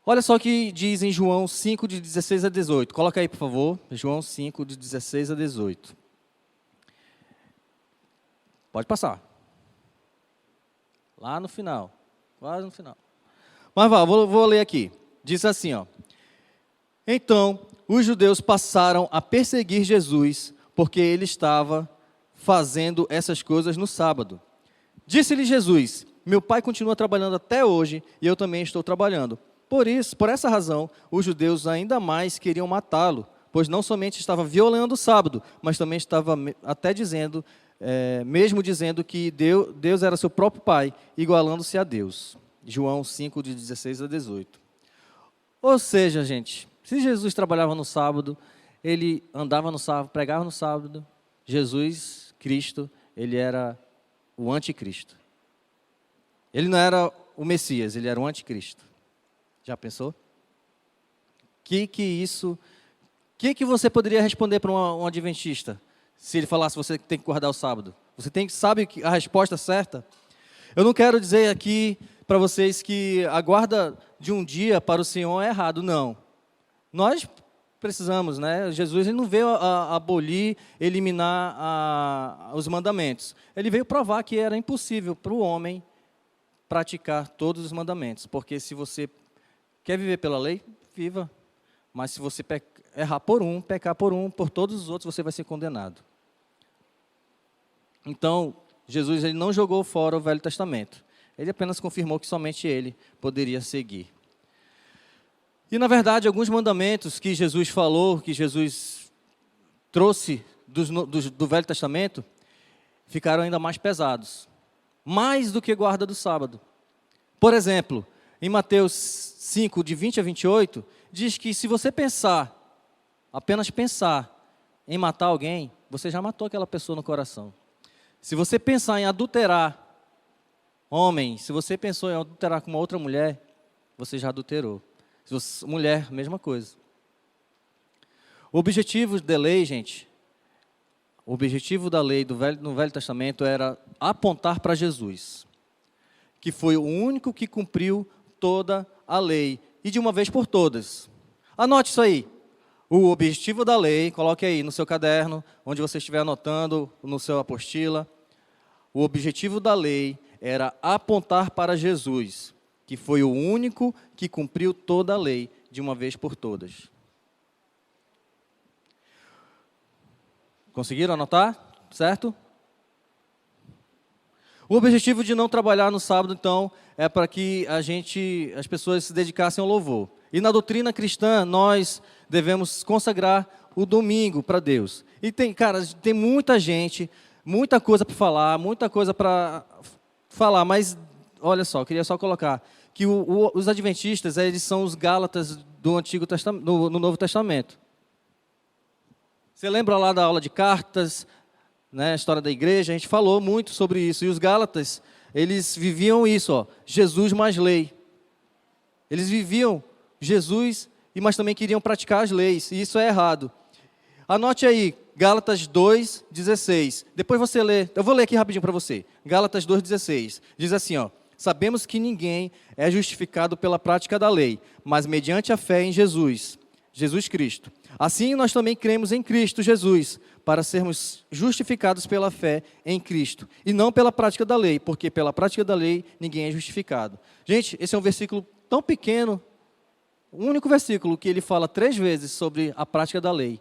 S1: Olha só o que diz em João 5, de 16 a 18. Coloca aí, por favor. João 5, de 16 a 18. Pode passar. Lá no final. Quase no final. Mas vou ler aqui. Diz assim, ó. Então, os judeus passaram a perseguir Jesus, porque ele estava fazendo essas coisas no sábado. Disse-lhe Jesus, meu pai continua trabalhando até hoje, e eu também estou trabalhando. Por essa razão, os judeus ainda mais queriam matá-lo, pois não somente estava violando o sábado, mas também estava até dizendo, mesmo dizendo que Deus era seu próprio pai, igualando-se a Deus. João 5, de 16 a 18. Ou seja, gente, se Jesus trabalhava no sábado, ele andava no sábado, pregava no sábado, Jesus, Cristo, ele era o anticristo. Ele não era o Messias, ele era o anticristo. Já pensou? Que você poderia responder para um adventista se ele falasse você tem que guardar o sábado? Sabe a resposta certa? Eu não quero dizer aqui para vocês que a guarda de um dia para o Senhor é errado, não. Nós precisamos, né? Jesus ele não veio abolir, eliminar os mandamentos. Ele veio provar que era impossível para o homem praticar todos os mandamentos, porque se você quer viver pela lei? Viva. Mas se você errar pecar por todos os outros, você vai ser condenado. Então, Jesus ele não jogou fora o Velho Testamento. Ele apenas confirmou que somente ele poderia seguir. E, na verdade, alguns mandamentos que Jesus falou, que Jesus trouxe do Velho Testamento, ficaram ainda mais pesados. Mais do que guarda do sábado. Por exemplo, em Mateus 5, de 20 a 28, diz que se você pensar, apenas pensar em matar alguém, você já matou aquela pessoa no coração. Se você pensar em adulterar homem, se você pensou em adulterar com uma outra mulher, você já adulterou. Se você, mulher, mesma coisa. O objetivo da lei, gente, o objetivo da lei no Velho Testamento era apontar para Jesus, que foi o único que cumpriu toda a lei, e de uma vez por todas. Anote isso aí. O objetivo da lei, coloque aí no seu caderno, onde você estiver anotando, no seu apostila. O objetivo da lei era apontar para Jesus, que foi o único que cumpriu toda a lei de uma vez por todas. Conseguiram anotar? Certo? O objetivo de não trabalhar no sábado, então, é para que as pessoas se dedicassem ao louvor. E na doutrina cristã, nós devemos consagrar o domingo para Deus. E tem muita gente, muita coisa para falar, mas olha só, queria só colocar que os adventistas, eles são os gálatas do Antigo Testamento, no Novo Testamento. Você lembra lá da aula de cartas, né, a história da igreja? A gente falou muito sobre isso. E os gálatas, eles viviam isso, ó, Jesus mais lei. Eles viviam Jesus, mas também queriam praticar as leis, e isso é errado. Anote aí, Gálatas 2:16. Depois você lê, eu vou ler aqui rapidinho para você. Gálatas 2:16. Diz assim, ó: sabemos que ninguém é justificado pela prática da lei, mas mediante a fé em Jesus Cristo. Assim nós também cremos em Cristo Jesus, para sermos justificados pela fé em Cristo, e não pela prática da lei, porque pela prática da lei ninguém é justificado. Gente, esse é um versículo tão pequeno, o único versículo que ele fala 3 vezes sobre a prática da lei.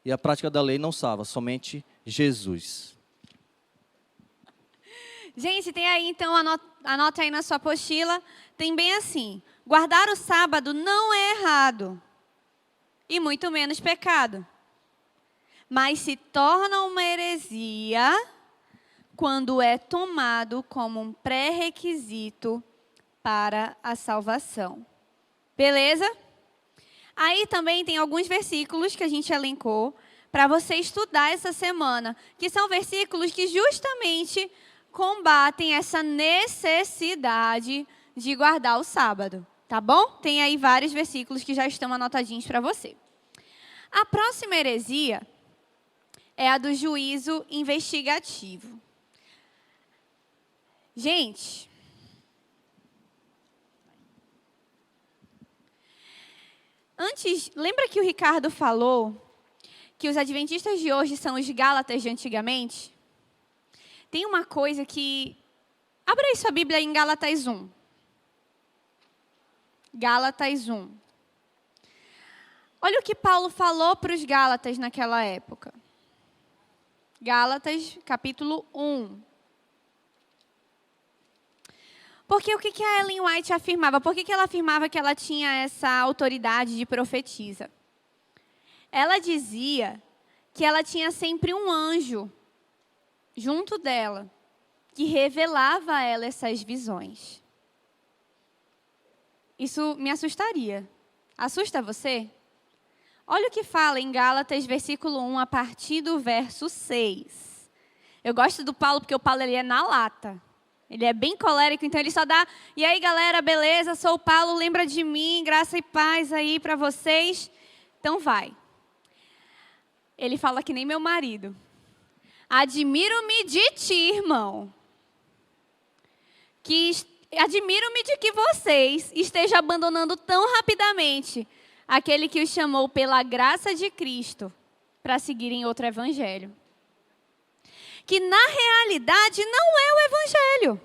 S1: E a prática da lei não salva, somente Jesus.
S5: Gente, tem aí, então, anota aí na sua apostila, tem bem assim: guardar o sábado não é errado, e muito menos pecado, mas se torna uma heresia quando é tomado como um pré-requisito para a salvação. Beleza? Aí também tem alguns versículos que a gente elencou para você estudar essa semana, que são versículos que justamente combatem essa necessidade de guardar o sábado, tá bom? Tem aí vários versículos que já estão anotadinhos para você. A próxima heresia é a do juízo investigativo. Gente, lembra que o Ricardo falou que os adventistas de hoje são os gálatas de antigamente? Tem uma coisa que... Abra aí sua Bíblia em Gálatas 1. Gálatas 1. Olha o que Paulo falou para os gálatas naquela época. Gálatas, capítulo 1. Porque o que a Ellen White afirmava? Por que ela afirmava que ela tinha essa autoridade de profetisa? Ela dizia que ela tinha sempre um anjo junto dela, que revelava a ela essas visões. Isso me assustaria. Assusta você? Olha o que fala em Gálatas, versículo 1, a partir do verso 6. Eu gosto do Paulo, porque o Paulo ele é na lata. Ele é bem colérico, então ele só dá... E aí, galera, beleza? Sou o Paulo, lembra de mim, graça e paz aí para vocês. Então vai. Ele fala que nem meu marido. Admiro-me de ti, irmão. Admiro-me de que vocês estejam abandonando tão rapidamente aquele que os chamou pela graça de Cristo para seguirem outro evangelho. Que na realidade não é o evangelho.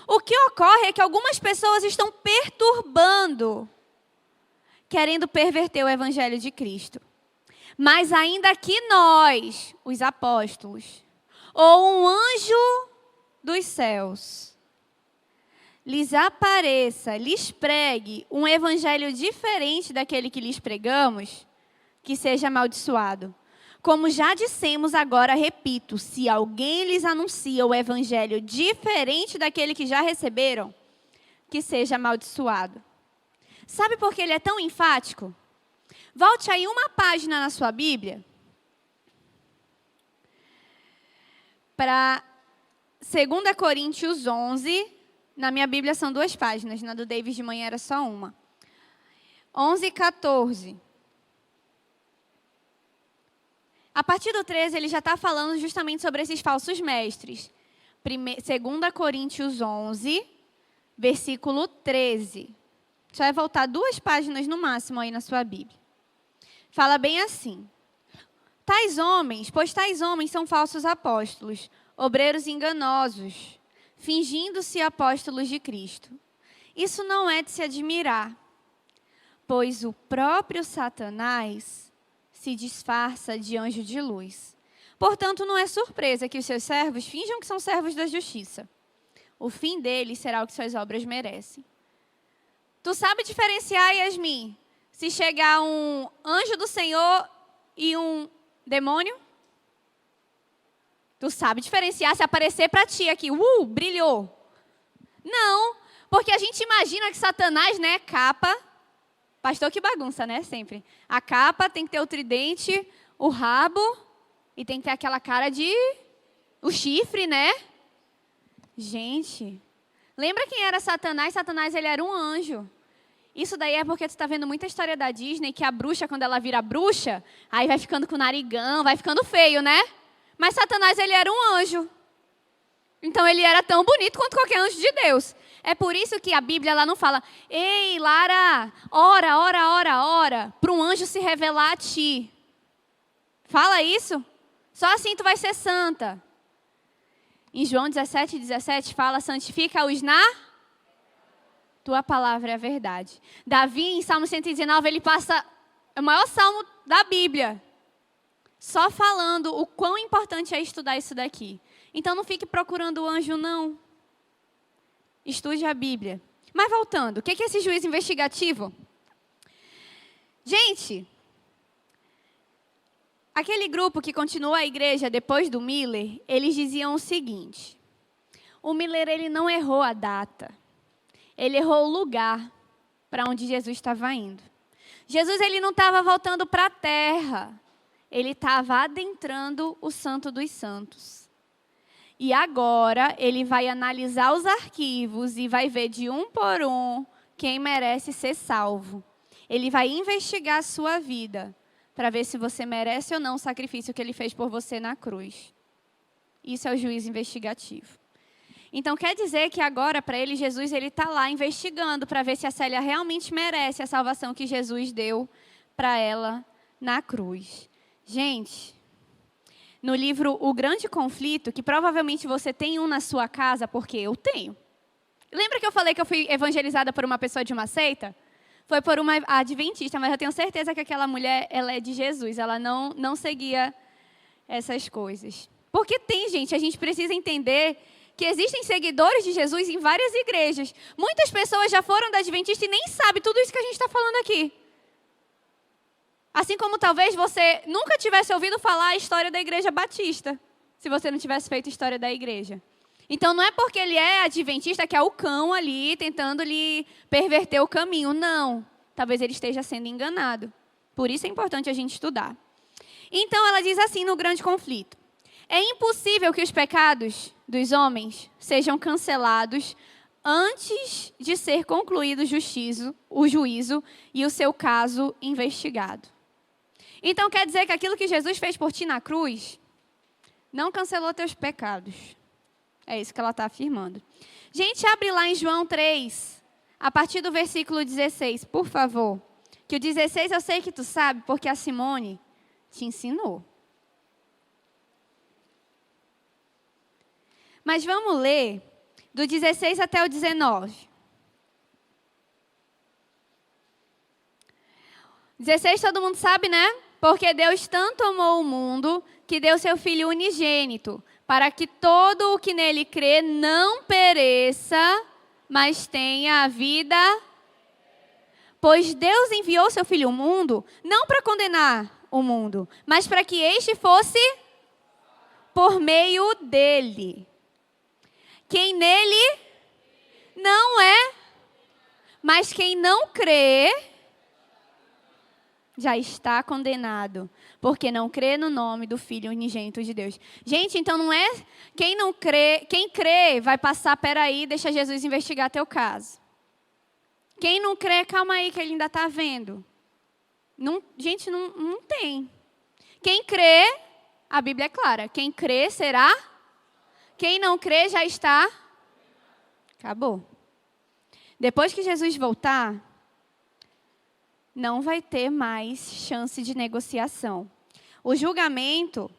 S5: O que ocorre é que algumas pessoas estão perturbando, querendo perverter o evangelho de Cristo. Mas ainda que nós, os apóstolos, ou um anjo dos céus, lhes apareça, lhes pregue um evangelho diferente daquele que lhes pregamos, que seja amaldiçoado. Como já dissemos, agora repito, se alguém lhes anuncia o evangelho diferente daquele que já receberam, que seja amaldiçoado. Sabe por que ele é tão enfático? Volte aí uma página na sua Bíblia para 2 Coríntios 11. Na minha Bíblia são 2 páginas, na do David de manhã era só uma. 11 e 14. A partir do 13, ele já está falando justamente sobre esses falsos mestres. 2 Coríntios 11, versículo 13. Você vai voltar 2 páginas no máximo aí na sua Bíblia. Fala bem assim. Pois tais homens são falsos apóstolos, obreiros enganosos, fingindo-se apóstolos de Cristo. Isso não é de se admirar, pois o próprio Satanás se disfarça de anjo de luz. Portanto, não é surpresa que os seus servos finjam que são servos da justiça. O fim deles será o que suas obras merecem. Tu sabe diferenciar, Yasmin, se chegar um anjo do Senhor e um demônio? Tu sabe diferenciar se aparecer para ti aqui, brilhou. Não, porque a gente imagina que Satanás, né, capa. Pastor que bagunça, né, sempre. A capa tem que ter o tridente, o rabo e tem que ter aquela cara de o chifre, né? Gente, lembra quem era Satanás? Satanás, ele era um anjo. Isso daí é porque tu está vendo muita história da Disney, que a bruxa, quando ela vira bruxa, aí vai ficando com o narigão, vai ficando feio, né? Mas Satanás, ele era um anjo. Então, ele era tão bonito quanto qualquer anjo de Deus. É por isso que a Bíblia ela não fala, ei, Lara, ora, para um anjo se revelar a ti. Fala isso. Só assim tu vai ser santa. Em João 17 fala, santifica-os na... Tua palavra é a verdade. Davi, em Salmo 119, ele passa o maior salmo da Bíblia, só falando o quão importante é estudar isso daqui. Então, não fique procurando o anjo, não. Estude a Bíblia. Mas voltando, o que é esse juízo investigativo? Gente, aquele grupo que continuou a igreja depois do Miller, eles diziam o seguinte: o Miller, ele não errou a data. Ele errou o lugar para onde Jesus estava indo. Jesus, ele não estava voltando para a terra. Ele estava adentrando o Santo dos Santos. E agora, ele vai analisar os arquivos e vai ver de um por um quem merece ser salvo. Ele vai investigar a sua vida para ver se você merece ou não o sacrifício que ele fez por você na cruz. Isso é o juízo investigativo. Então, quer dizer que agora, para ele, Jesus está lá investigando para ver se a Célia realmente merece a salvação que Jesus deu para ela na cruz. Gente, no livro O Grande Conflito, que provavelmente você tem um na sua casa, porque eu tenho. Lembra que eu falei que eu fui evangelizada por uma pessoa de uma seita? Foi por uma adventista, mas eu tenho certeza que aquela mulher, ela é de Jesus, ela não seguia essas coisas. Porque tem, gente, a gente precisa entender que existem seguidores de Jesus em várias igrejas. Muitas pessoas já foram da adventista e nem sabem tudo isso que a gente está falando aqui. Assim como talvez você nunca tivesse ouvido falar a história da igreja batista, se você não tivesse feito a história da igreja. Então, não é porque ele é adventista que é o cão ali, tentando lhe perverter o caminho. Não. Talvez ele esteja sendo enganado. Por isso é importante a gente estudar. Então, ela diz assim no Grande Conflito: é impossível que os pecados dos homens sejam cancelados antes de ser concluído o juízo e o seu caso investigado. Então, quer dizer que aquilo que Jesus fez por ti na cruz não cancelou teus pecados. É isso que ela está afirmando. Gente, abre lá em João 3, a partir do versículo 16, por favor. Que o 16 eu sei que tu sabe, porque a Simone te ensinou. Mas vamos ler do 16 até o 19. 16 todo mundo sabe, né? Porque Deus tanto amou o mundo que deu seu Filho unigênito, para que todo o que nele crê não pereça, mas tenha a vida. Pois Deus enviou seu Filho ao mundo, não para condenar o mundo, mas para que este fosse por meio dele. Quem nele não é, mas quem não crê, já está condenado, porque não crê no nome do Filho unigênito de Deus. Gente, então não é quem não crê, quem crê vai passar, peraí, deixa Jesus investigar teu caso. Quem não crê, calma aí que ele ainda está vendo. Não, gente, não tem. Quem crê, a Bíblia é clara, quem crê será, quem não crê já está, acabou. Depois que Jesus voltar, não vai ter mais chance de negociação. O julgamento,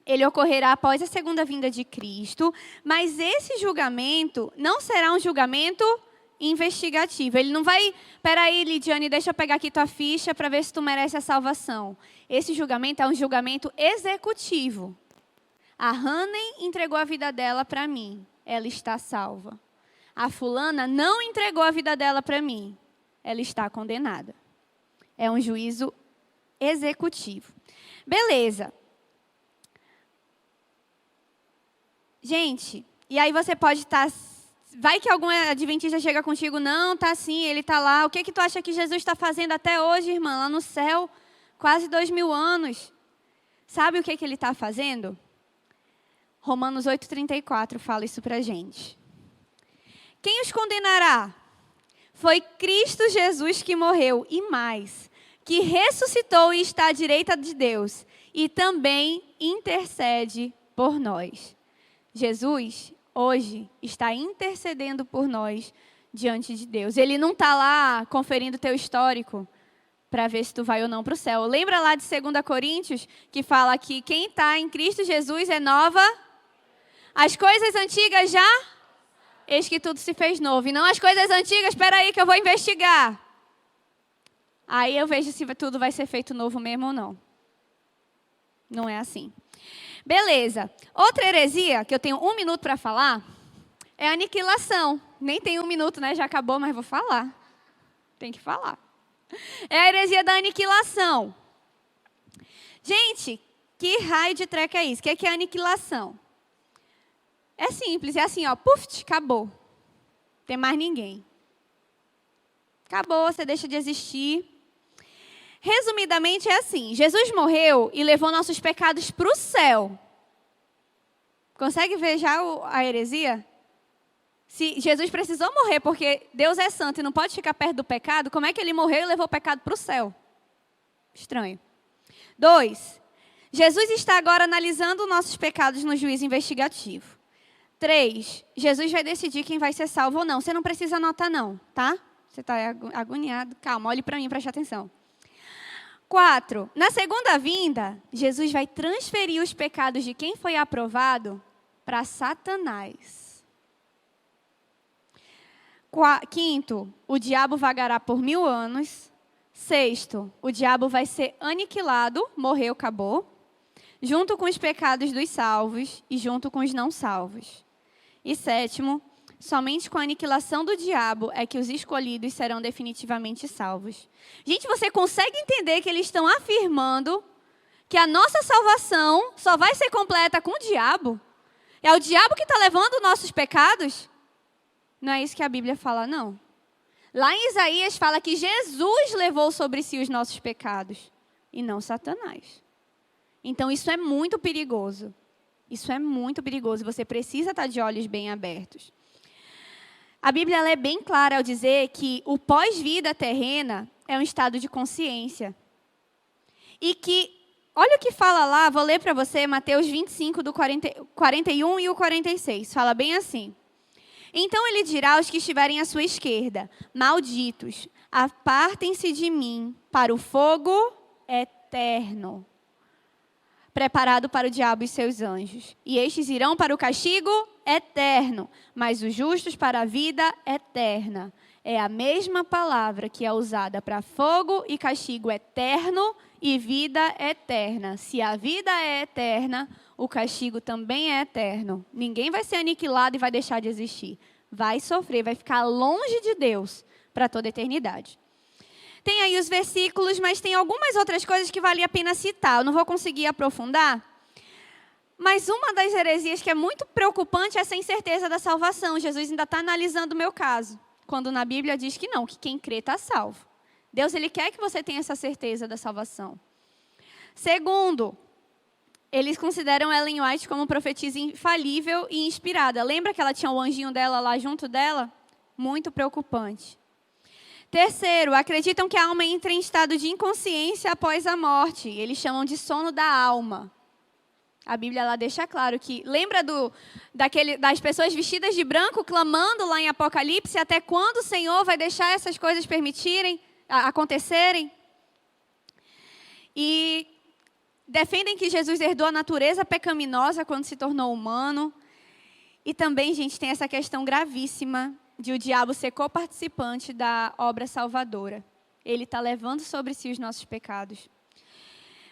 S5: ele ocorrerá após a segunda vinda de Cristo, mas esse julgamento não será um julgamento investigativo. Ele não vai, peraí, Lidiane, deixa eu pegar aqui tua ficha para ver se tu merece a salvação. Esse julgamento é um julgamento executivo. A Hannem entregou a vida dela para mim, ela está salva. A fulana não entregou a vida dela para mim, ela está condenada. É um juízo executivo. Beleza. Gente, e aí você pode estar... Vai que algum adventista chega contigo, não, tá assim, ele está lá. O que tu acha que Jesus está fazendo até hoje, irmã? Lá no céu, quase 2000 anos. Sabe o que ele está fazendo? Romanos 8,34 fala isso para a gente. Quem os condenará? Foi Cristo Jesus que morreu, e mais, que ressuscitou e está à direita de Deus, e também intercede por nós. Jesus, hoje, está intercedendo por nós diante de Deus. Ele não está lá conferindo teu histórico para ver se tu vai ou não para o céu. Lembra lá de 2 Coríntios, que fala que quem está em Cristo Jesus é nova? As coisas antigas já... Eis que tudo se fez novo. E não as coisas antigas, espera aí que eu vou investigar. Aí eu vejo se tudo vai ser feito novo mesmo ou não. Não é assim. Beleza. Outra heresia, que eu tenho 1 minuto para falar, é a aniquilação. Nem tem 1 minuto, né? Já acabou, mas vou falar. Tem que falar. É a heresia da aniquilação. Gente, que raio de treca é isso? O que é aniquilação? É simples, é assim, ó, puf, acabou. Tem mais ninguém. Acabou, você deixa de existir. Resumidamente é assim, Jesus morreu e levou nossos pecados para o céu. Consegue ver já a heresia? Se Jesus precisou morrer porque Deus é santo e não pode ficar perto do pecado, como é que ele morreu e levou o pecado para o céu? Estranho. 2, Jesus está agora analisando nossos pecados no juízo investigativo. 3, Jesus vai decidir quem vai ser salvo ou não. Você não precisa anotar não, tá? Você está agoniado. Calma, olhe para mim, preste atenção. 4, na segunda vinda, Jesus vai transferir os pecados de quem foi aprovado para Satanás. 5, o diabo vagará por 1000 anos. 6, o diabo vai ser aniquilado, morreu, acabou, junto com os pecados dos salvos e junto com os não salvos. E 7, somente com a aniquilação do diabo é que os escolhidos serão definitivamente salvos. Gente, você consegue entender que eles estão afirmando que a nossa salvação só vai ser completa com o diabo? É o diabo que está levando nossos pecados? Não é isso que a Bíblia fala, não. Lá em Isaías fala que Jesus levou sobre si os nossos pecados e não Satanás. Então isso é muito perigoso. Isso é muito perigoso. Você precisa estar de olhos bem abertos. A Bíblia ela é bem clara ao dizer que o pós-vida terrena é um estado de consciência. E que, olha o que fala lá, vou ler para você, Mateus 25, do 41 e o 46. Fala bem assim. Então ele dirá aos que estiverem à sua esquerda, malditos, apartem-se de mim para o fogo eterno, preparado para o diabo e seus anjos. E estes irão para o castigo eterno, mas os justos para a vida eterna. É a mesma palavra que é usada para fogo e castigo eterno e vida eterna. Se a vida é eterna, o castigo também é eterno. Ninguém vai ser aniquilado e vai deixar de existir. vai sofrer, vai ficar longe de Deus para toda a eternidade. Tem aí os versículos, mas tem algumas outras coisas que vale a pena citar. Eu não vou conseguir aprofundar, mas uma das heresias que é muito preocupante é essa incerteza da salvação. Jesus ainda está analisando o meu caso, quando na Bíblia diz que não, que quem crê está salvo. Deus, Ele quer que você tenha essa certeza da salvação. Segundo, eles consideram Ellen White como profetisa infalível e inspirada. Lembra que ela tinha o anjinho dela lá junto dela? Muito preocupante. Terceiro, acreditam que a alma entra em estado de inconsciência após a morte. Eles chamam de sono da alma. A Bíblia lá deixa claro que... Lembra das pessoas vestidas de branco clamando lá em Apocalipse? Até quando o Senhor vai deixar essas coisas acontecerem? E defendem que Jesus herdou a natureza pecaminosa quando se tornou humano. E também, gente, tem essa questão gravíssima de o diabo ser coparticipante da obra salvadora. Ele está levando sobre si os nossos pecados.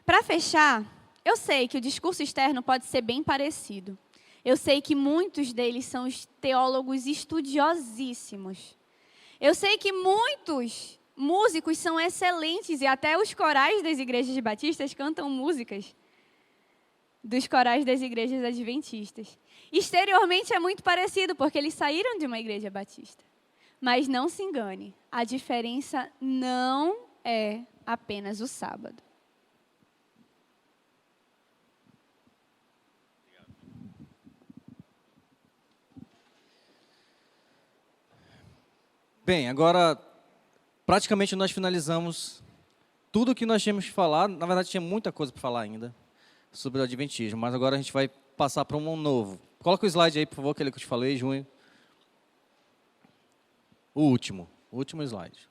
S5: Para fechar, eu sei que o discurso externo pode ser bem parecido. Eu sei que muitos deles são teólogos estudiosíssimos. Eu sei que muitos músicos são excelentes e até os corais das igrejas batistas cantam músicas dos corais das igrejas adventistas. Exteriormente é muito parecido, porque eles saíram de uma igreja batista. Mas não se engane, a diferença não é apenas o sábado.
S1: Bem, agora praticamente nós finalizamos tudo o que nós tínhamos que falar. Na verdade, tinha muita coisa para falar ainda sobre o Adventismo, mas agora a gente vai passar para um novo. Coloca o slide aí, por favor, aquele que eu te falei, Junho. O último slide.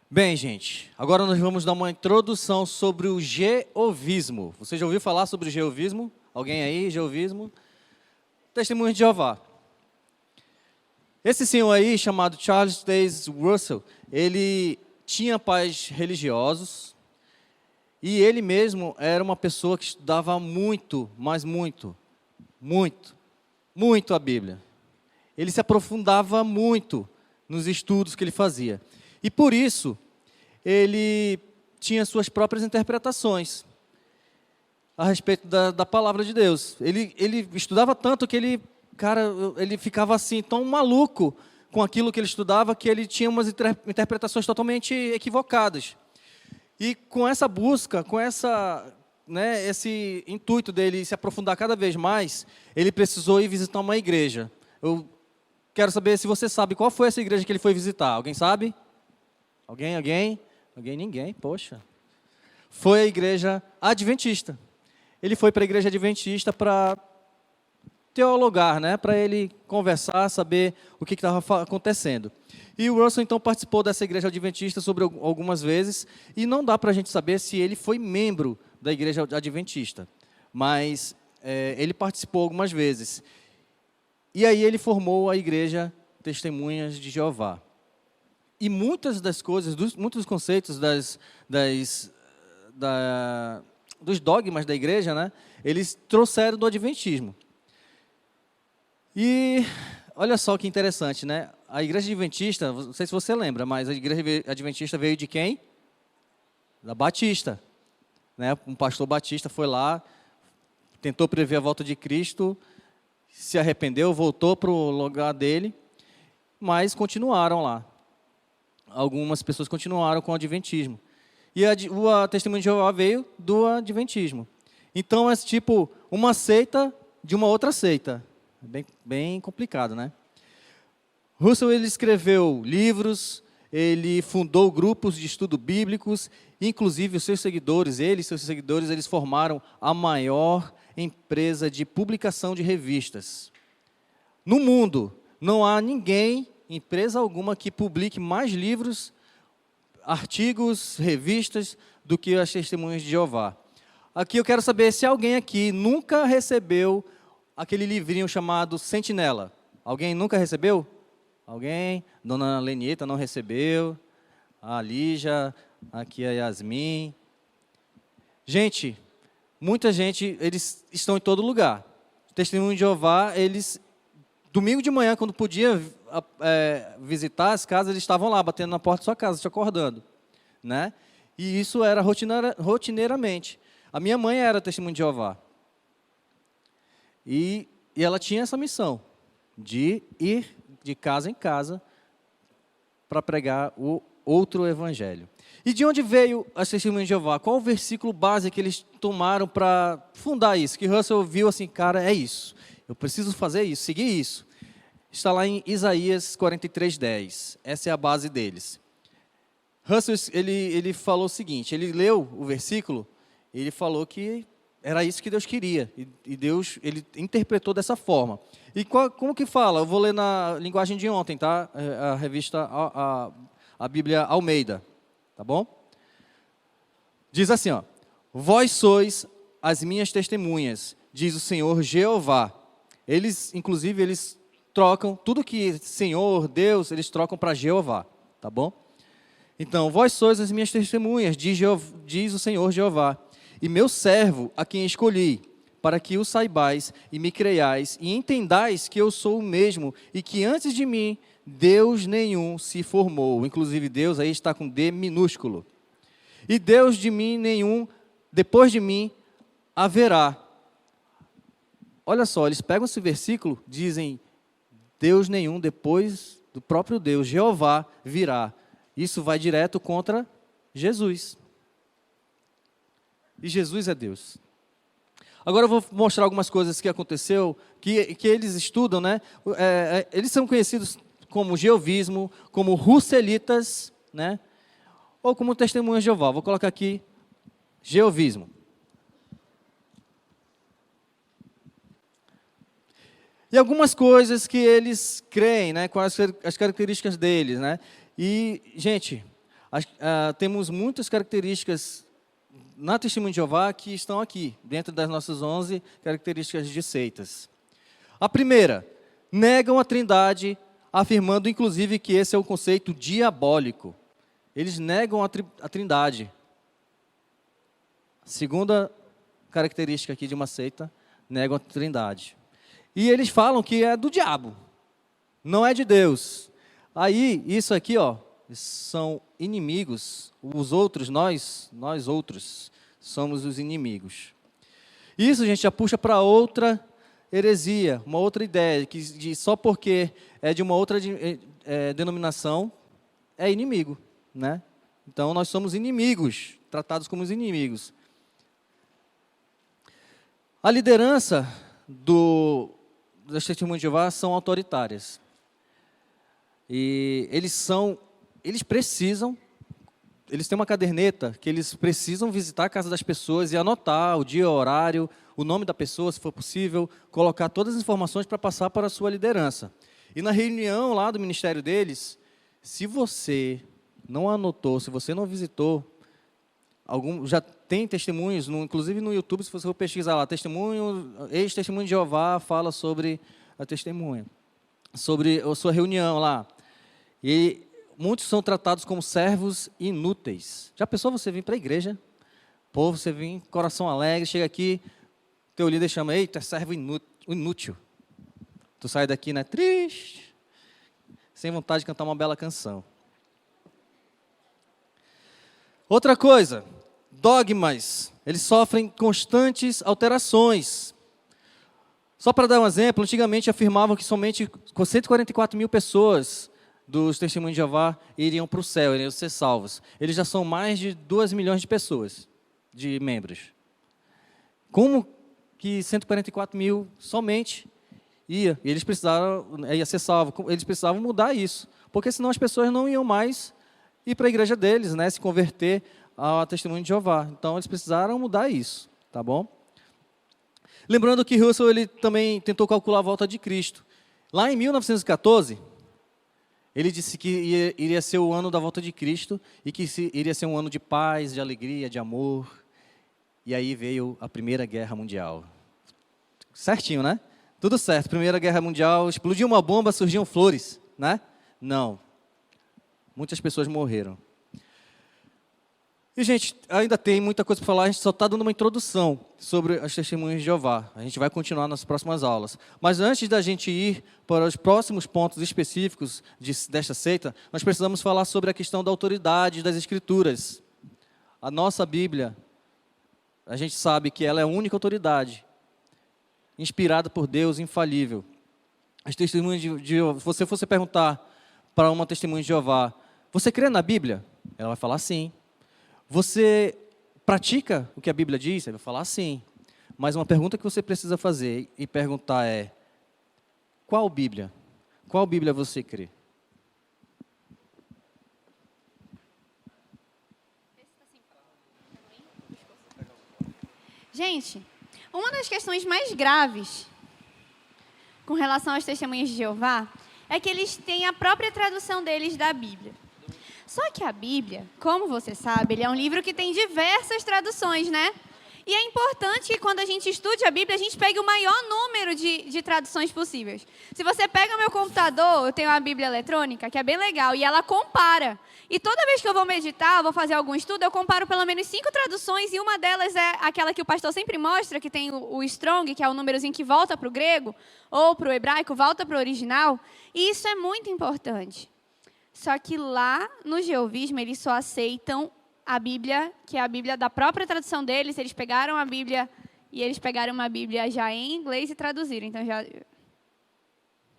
S1: Bem, gente, agora nós vamos dar uma introdução sobre o jeovismo. Você já ouviu falar sobre o jeovismo? Alguém aí, jeovismo? Testemunho de Jeová. Esse senhor aí, chamado Charles Taze Russell, ele tinha pais religiosos e ele mesmo era uma pessoa que estudava muito, mas muito a Bíblia. Ele se aprofundava muito nos estudos que ele fazia. E por isso, ele tinha suas próprias interpretações a respeito da palavra de Deus. Ele estudava tanto que ele ficava assim, tão maluco com aquilo que ele estudava, que ele tinha umas interpretações totalmente equivocadas. E com essa busca, com esse intuito dele se aprofundar cada vez mais, ele precisou ir visitar uma igreja. Eu quero saber se você sabe qual foi essa igreja que ele foi visitar. Alguém sabe? Alguém? Ninguém, poxa. Foi a igreja adventista. Ele foi para a igreja adventista para teologar, para ele conversar, saber o que estava acontecendo. E o Russell, então, participou dessa igreja adventista sobre algumas vezes, e não dá para a gente saber se ele foi membro da igreja adventista, mas ele participou algumas vezes. E aí ele formou a igreja Testemunhas de Jeová. E muitas das coisas, muitos dos conceitos dos dogmas da igreja, eles trouxeram do adventismo. E olha só que interessante, A igreja adventista, não sei se você lembra, mas a igreja adventista veio de quem? Da Batista. Um pastor batista foi lá, tentou prever a volta de Cristo, se arrependeu, voltou para o lugar dele, mas continuaram lá. Algumas pessoas continuaram com o adventismo. E a Testemunha de Jeová veio do adventismo. Então é tipo uma seita de uma outra seita. Bem complicado, Russell, ele escreveu livros, ele fundou grupos de estudo bíblicos, inclusive os seus seguidores, eles formaram a maior empresa de publicação de revistas. No mundo, não há empresa alguma que publique mais livros, artigos, revistas, do que as Testemunhas de Jeová. Aqui eu quero saber se alguém aqui nunca recebeu aquele livrinho chamado Sentinela. Alguém nunca recebeu? Alguém? Dona Lenieta não recebeu. A Lígia, aqui a Yasmin. Gente, muita gente, eles estão em todo lugar. Testemunho de Jeová, eles, domingo de manhã, quando podia visitar as casas, eles estavam lá, batendo na porta da sua casa, te acordando, né? E isso era rotineiramente. A minha mãe era testemunho de Jeová. E ela tinha essa missão, de ir de casa em casa para pregar o outro evangelho. E de onde veio as testemunhas de Jeová? Qual o versículo base que eles tomaram para fundar isso? Que Russell viu assim, cara, é isso. Eu preciso fazer isso, seguir isso. Está lá em Isaías 43:10. Essa é a base deles. Russell, ele falou o seguinte, ele leu o versículo, ele falou que era isso que Deus queria. E Deus, ele interpretou dessa forma. E como que fala? Eu vou ler na linguagem de ontem, tá? A revista, a Bíblia Almeida. Tá bom? Diz assim, ó. Vós sois as minhas testemunhas, diz o Senhor Jeová. Inclusive, eles trocam, tudo que Senhor, Deus, eles trocam para Jeová. Tá bom? Então, vós sois as minhas testemunhas, diz o Senhor Jeová. E meu servo, a quem escolhi, para que o saibais e me creiais, e entendais que eu sou o mesmo, e que antes de mim Deus nenhum se formou. Inclusive Deus aí está com D minúsculo. E Deus de mim nenhum, depois de mim, haverá. Olha só, eles pegam esse versículo, dizem, Deus nenhum, depois do próprio Deus, Jeová, virá. Isso vai direto contra Jesus. E Jesus é Deus. Agora eu vou mostrar algumas coisas que aconteceu, que eles estudam, né? Eles são conhecidos como jeovismo, como russelitas, né? Ou como testemunhas de Jeová. Vou colocar aqui, jeovismo. E algumas coisas que eles creem, né? Com as características deles, né? E, gente, temos muitas características na Testemunho de Jeová que estão aqui, dentro das nossas 11 características de seitas. A primeira, negam a Trindade, afirmando, inclusive, que esse é um conceito diabólico. Eles negam a Trindade. Segunda característica aqui de uma seita, negam a Trindade. E eles falam que é do diabo, não é de Deus. Aí, isso aqui, ó, são inimigos. Os outros, nós outros, somos os inimigos. Isso, gente, já puxa para outra heresia, uma outra ideia, que só porque é de uma outra denominação, é inimigo, né? Então, nós somos inimigos, tratados como os inimigos. A liderança das Testemunhas de Jeová são autoritárias. E eles têm uma caderneta que eles precisam visitar a casa das pessoas e anotar o dia, o horário, o nome da pessoa, se for possível, colocar todas as informações para passar para a sua liderança. E na reunião lá do ministério deles, se você não anotou, se você não visitou, já tem testemunhos, inclusive no YouTube, se você for pesquisar lá, ex-testemunho de Jeová fala sobre a testemunha, sobre a sua reunião lá. E muitos são tratados como servos inúteis. Já pensou você vir para a igreja? Povo, você vem, coração alegre, chega aqui, teu líder chama, eita, é servo inútil. Tu sai daqui, né, triste, sem vontade de cantar uma bela canção. Outra coisa, dogmas. Eles sofrem constantes alterações. Só para dar um exemplo, antigamente afirmavam que somente 144 mil pessoas dos Testemunhos de Jeová iriam para o céu, iriam ser salvos. Eles já são mais de 2 milhões de pessoas, de membros. Como que 144 mil somente ia ser salvo? Eles precisavam mudar isso, porque senão as pessoas não iam mais ir para a igreja deles, né, se converter ao Testemunho de Jeová. Então, eles precisaram mudar isso, tá bom? Lembrando que Russell ele também tentou calcular a volta de Cristo. Lá em 1914, ele disse que iria ser o ano da volta de Cristo e que iria ser um ano de paz, de alegria, de amor. E aí veio a Primeira Guerra Mundial. Certinho, né? Tudo certo. Primeira Guerra Mundial, explodiu uma bomba, surgiam flores, né? Não. Muitas pessoas morreram. E, gente, ainda tem muita coisa para falar, a gente só está dando uma introdução sobre as testemunhas de Jeová. A gente vai continuar nas próximas aulas. Mas antes da gente ir para os próximos pontos específicos desta seita, nós precisamos falar sobre a questão da autoridade das Escrituras. A nossa Bíblia, a gente sabe que ela é a única autoridade, inspirada por Deus, infalível. As testemunhas se você fosse perguntar para uma testemunha de Jeová, você crê na Bíblia? Ela vai falar sim. Você pratica o que a Bíblia diz? Ele vai falar sim. Mas uma pergunta que você precisa fazer e perguntar é: qual Bíblia? Qual Bíblia você crê?
S5: Gente, uma das questões mais graves com relação às testemunhas de Jeová é que eles têm a própria tradução deles da Bíblia. Só que a Bíblia, como você sabe, ele é um livro que tem diversas traduções, né? E é importante que quando a gente estude a Bíblia, a gente pegue o maior número de traduções possíveis. Se você pega o meu computador, eu tenho uma Bíblia eletrônica, que é bem legal, e ela compara. E toda vez que eu vou meditar, vou fazer algum estudo, eu comparo pelo menos 5 traduções, e uma delas é aquela que o pastor sempre mostra, que tem o Strong, que é o númerozinho que volta para o grego, ou para o hebraico, volta para o original. E isso é muito importante. Só que lá no Jeovismo, eles só aceitam a Bíblia, que é a Bíblia da própria tradução deles. Eles pegaram a Bíblia e eles pegaram uma Bíblia já em inglês e traduziram. Então, já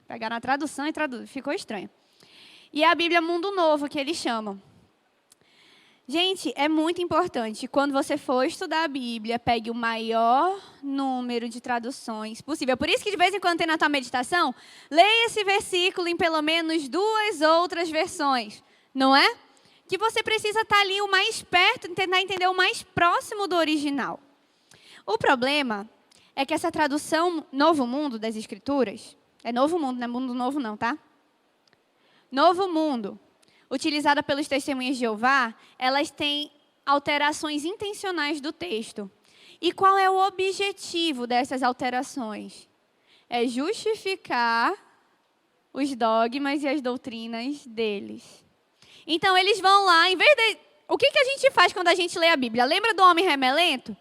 S5: pegaram a tradução e traduziram. Ficou estranho. E é a Bíblia Mundo Novo, que eles chamam. Gente, é muito importante, quando você for estudar a Bíblia, pegue o maior número de traduções possível. Por isso que, de vez em quando, tem na tua meditação, leia esse versículo em pelo menos 2 outras versões, não é? Que você precisa estar ali o mais perto, tentar entender o mais próximo do original. O problema é que essa tradução Novo Mundo das Escrituras, é Novo Mundo, não é Mundo Novo não, tá? Novo Mundo, utilizada pelos testemunhas de Jeová, elas têm alterações intencionais do texto. E qual é o objetivo dessas alterações? É justificar os dogmas e as doutrinas deles. Então, eles vão lá, em vez de... O que a gente faz quando a gente lê a Bíblia? Lembra do homem remelento?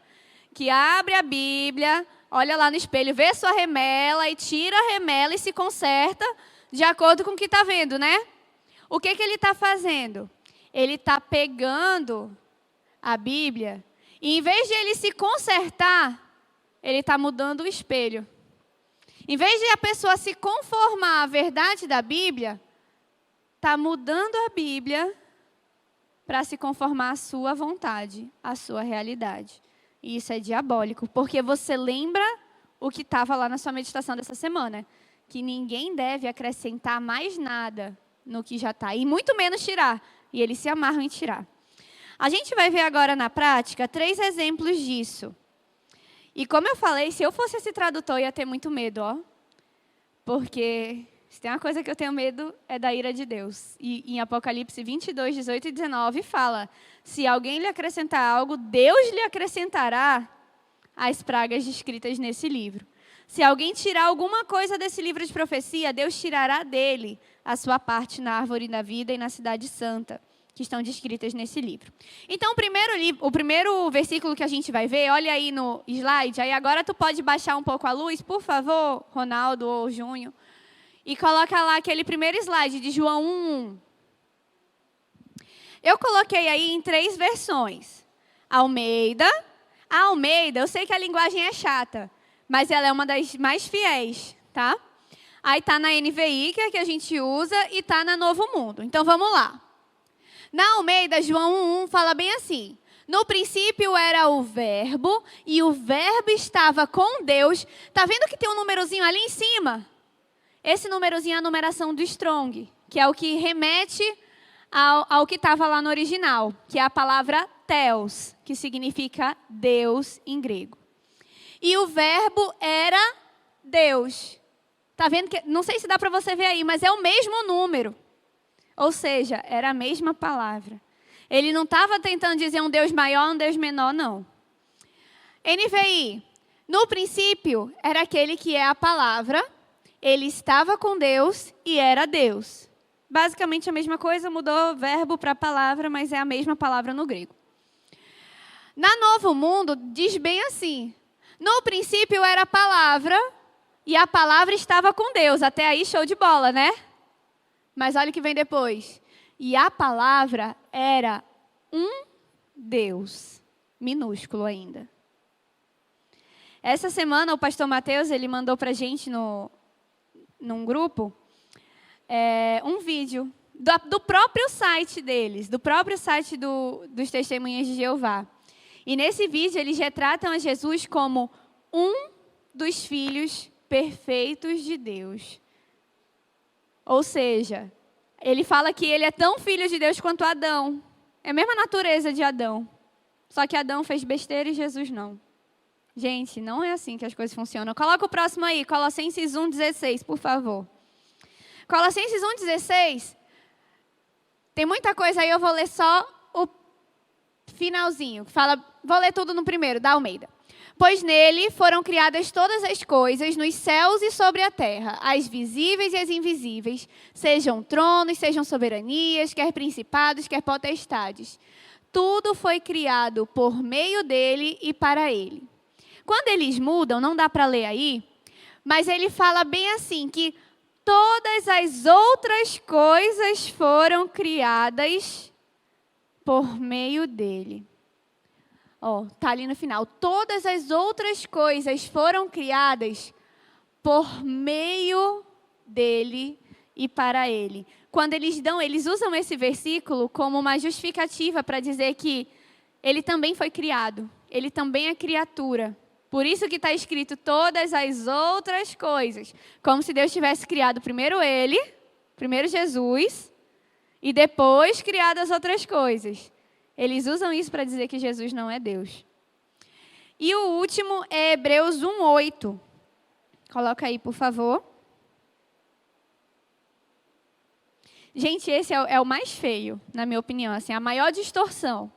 S5: Que abre a Bíblia, olha lá no espelho, vê sua remela e tira a remela e se conserta de acordo com o que está vendo, né? O que ele está fazendo? Ele está pegando a Bíblia e, em vez de ele se consertar, ele está mudando o espelho. Em vez de a pessoa se conformar à verdade da Bíblia, está mudando a Bíblia para se conformar à sua vontade, à sua realidade. E isso é diabólico, porque você lembra o que estava lá na sua meditação dessa semana, que ninguém deve acrescentar mais nada no que já está, e muito menos tirar. E eles se amarram em tirar. A gente vai ver agora na prática 3 exemplos disso. E como eu falei, se eu fosse esse tradutor, eu ia ter muito medo, ó. Porque se tem uma coisa que eu tenho medo, é da ira de Deus. E em Apocalipse 22, 18 e 19, fala: se alguém lhe acrescentar algo, Deus lhe acrescentará as pragas descritas nesse livro. Se alguém tirar alguma coisa desse livro de profecia, Deus tirará dele a sua parte na árvore da vida e na cidade santa, que estão descritas nesse livro. Então, o primeiro versículo que a gente vai ver, olha aí no slide, aí agora tu pode baixar um pouco a luz, por favor, Ronaldo ou Júnior, e coloca lá aquele primeiro slide de João 1:1. Eu coloquei aí em 3 versões. Almeida, eu sei que a linguagem é chata, mas ela é uma das mais fiéis, tá? Aí está na NVI, que é a que a gente usa, e está na Novo Mundo. Então, vamos lá. Na Almeida, João 1:1 fala bem assim: no princípio era o verbo, e o verbo estava com Deus. Está vendo que tem um númerozinho ali em cima? Esse númerozinho é a numeração do Strong, que é o que remete ao que estava lá no original, que é a palavra Theos, que significa Deus em grego. E o verbo era Deus. Está vendo que, não sei se dá para você ver aí, mas é o mesmo número. Ou seja, era a mesma palavra. Ele não estava tentando dizer um Deus maior, um Deus menor, não. NVI, no princípio, era aquele que é a palavra, ele estava com Deus e era Deus. Basicamente a mesma coisa, mudou o verbo para a palavra, mas é a mesma palavra no grego. Na Novo Mundo, diz bem assim: no princípio era a palavra, e a palavra estava com Deus. Até aí, show de bola, né? Mas olha o que vem depois. E a palavra era um Deus, minúsculo ainda. Essa semana, o pastor Mateus, ele mandou para a gente num grupo um vídeo do próprio site deles, do próprio site dos Testemunhas de Jeová. E nesse vídeo, eles retratam a Jesus como um dos filhos perfeitos de Deus. Ou seja, ele fala que ele é tão filho de Deus quanto Adão. É a mesma natureza de Adão. Só que Adão fez besteira e Jesus não. Gente, não é assim que as coisas funcionam. Coloca o próximo aí, Colossenses 1,16, por favor. Colossenses 1,16. Tem muita coisa aí, eu vou ler só o finalzinho. Vou ler tudo no primeiro, da Almeida. Pois nele foram criadas todas as coisas, nos céus e sobre a terra, as visíveis e as invisíveis, sejam tronos, sejam soberanias, quer principados, quer potestades. Tudo foi criado por meio dele e para ele. Quando eles mudam, não dá para ler aí, mas ele fala bem assim, que todas as outras coisas foram criadas por meio dele. Tá ali no final. Todas as outras coisas foram criadas por meio dele e para ele. Quando eles usam esse versículo como uma justificativa para dizer que ele também foi criado, ele também é criatura. Por isso que está escrito todas as outras coisas. Como se Deus tivesse criado primeiro ele, primeiro Jesus, e depois criado as outras coisas. Eles usam isso para dizer que Jesus não é Deus. E o último é Hebreus 1:8. Coloca aí, por favor. Gente, esse é o mais feio, na minha opinião, assim, a maior distorção.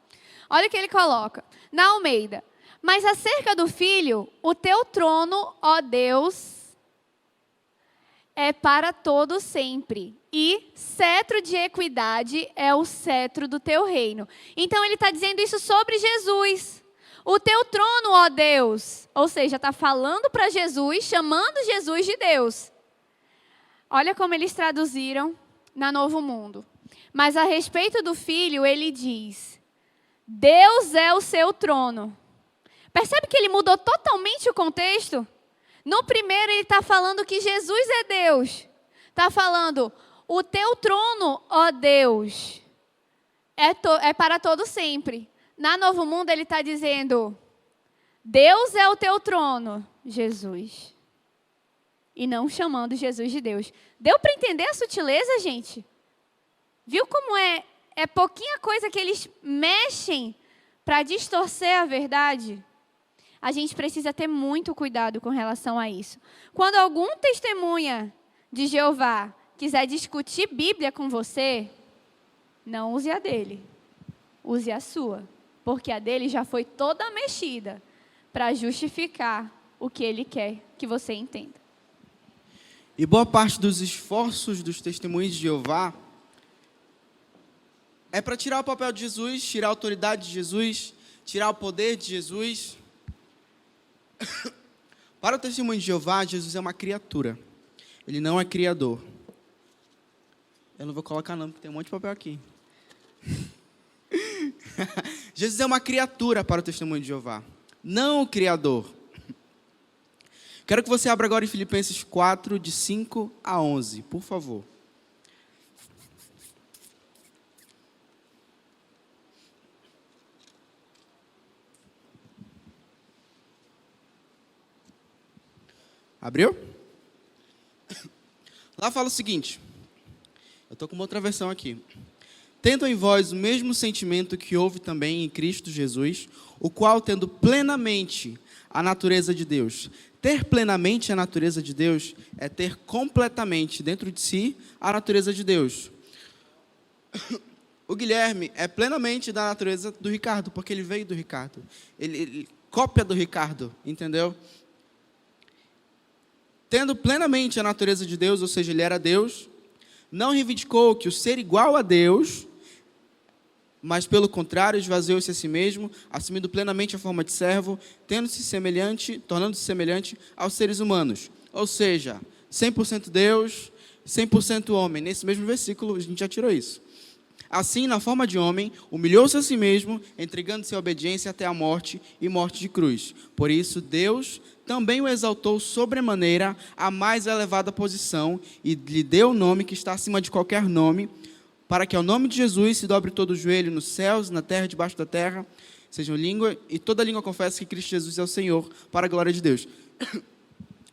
S5: Olha o que ele coloca. Na Almeida. Mas acerca do Filho, o teu trono, ó Deus, é para todo sempre. E cetro de equidade é o cetro do teu reino. Então, ele está dizendo isso sobre Jesus. O teu trono, ó Deus. Ou seja, está falando para Jesus, chamando Jesus de Deus. Olha como eles traduziram na Novo Mundo. Mas a respeito do Filho, ele diz: Deus é o seu trono. Percebe que ele mudou totalmente o contexto? No primeiro, ele está falando que Jesus é Deus. Está falando, o teu trono, ó Deus, é para todo sempre. Na Novo Mundo, ele está dizendo, Deus é o teu trono, Jesus. E não chamando Jesus de Deus. Deu para entender a sutileza, gente? Viu como é pouquinha coisa que eles mexem para distorcer a verdade? A gente precisa ter muito cuidado com relação a isso. Quando algum testemunha de Jeová quiser discutir Bíblia com você, não use a dele, use a sua. Porque a dele já foi toda mexida para justificar o que ele quer que você entenda.
S6: E boa parte dos esforços dos testemunhos de Jeová é para tirar o papel de Jesus, tirar a autoridade de Jesus, tirar o poder de Jesus. Para o testemunho de Jeová, Jesus é uma criatura. Ele não é criador. Eu não vou colocar não, porque tem um monte de papel aqui. Jesus é uma criatura para o testemunho de Jeová, não o criador. Quero que você abra agora em Filipenses 4, de 5 a 11, por favor. Abriu? Lá fala o seguinte, eu estou com uma outra versão aqui. Tendo em vós o mesmo sentimento que houve também em Cristo Jesus, o qual, tendo plenamente a natureza de Deus. Ter plenamente a natureza de Deus é ter completamente dentro de si a natureza de Deus. O Guilherme é plenamente da natureza do Ricardo, porque ele veio do Ricardo. Ele cópia do Ricardo, entendeu? Tendo plenamente a natureza de Deus, ou seja, ele era Deus, não reivindicou que o ser igual a Deus mas pelo contrário, esvaziou-se a si mesmo, assumindo plenamente a forma de servo, tornando-se semelhante aos seres humanos. Ou seja, 100% Deus, 100% homem. Nesse mesmo versículo, a gente já tirou isso. Assim, na forma de homem, humilhou-se a si mesmo, entregando-se à obediência até a morte e morte de cruz. Por isso, Deus também o exaltou sobremaneira à mais elevada posição e lhe deu o nome que está acima de qualquer nome, para que ao nome de Jesus se dobre todo o joelho nos céus, na terra, debaixo da terra, sejam língua, e toda língua confesse que Cristo Jesus é o Senhor, para a glória de Deus.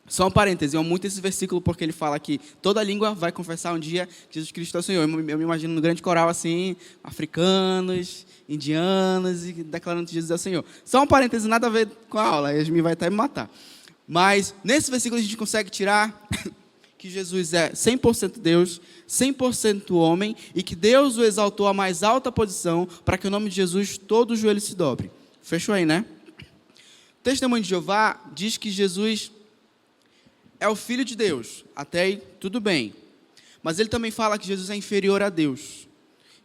S6: Só um parêntese, eu amo muito esse versículo porque ele fala que toda língua vai confessar um dia que Jesus Cristo é o Senhor. Eu me imagino no grande coral assim, africanos, indianos, e declarando que Jesus é o Senhor. Só um parêntese, nada a ver com a aula, a Yasmin vai até me matar. Mas nesse versículo a gente consegue tirar que Jesus é 100% Deus, 100% homem, e que Deus o exaltou à mais alta posição, para que o nome de Jesus todo o joelho se dobre. Fechou aí, né? O Testemunho de Jeová diz que Jesus é o Filho de Deus. Até aí, tudo bem. Mas ele também fala que Jesus é inferior a Deus.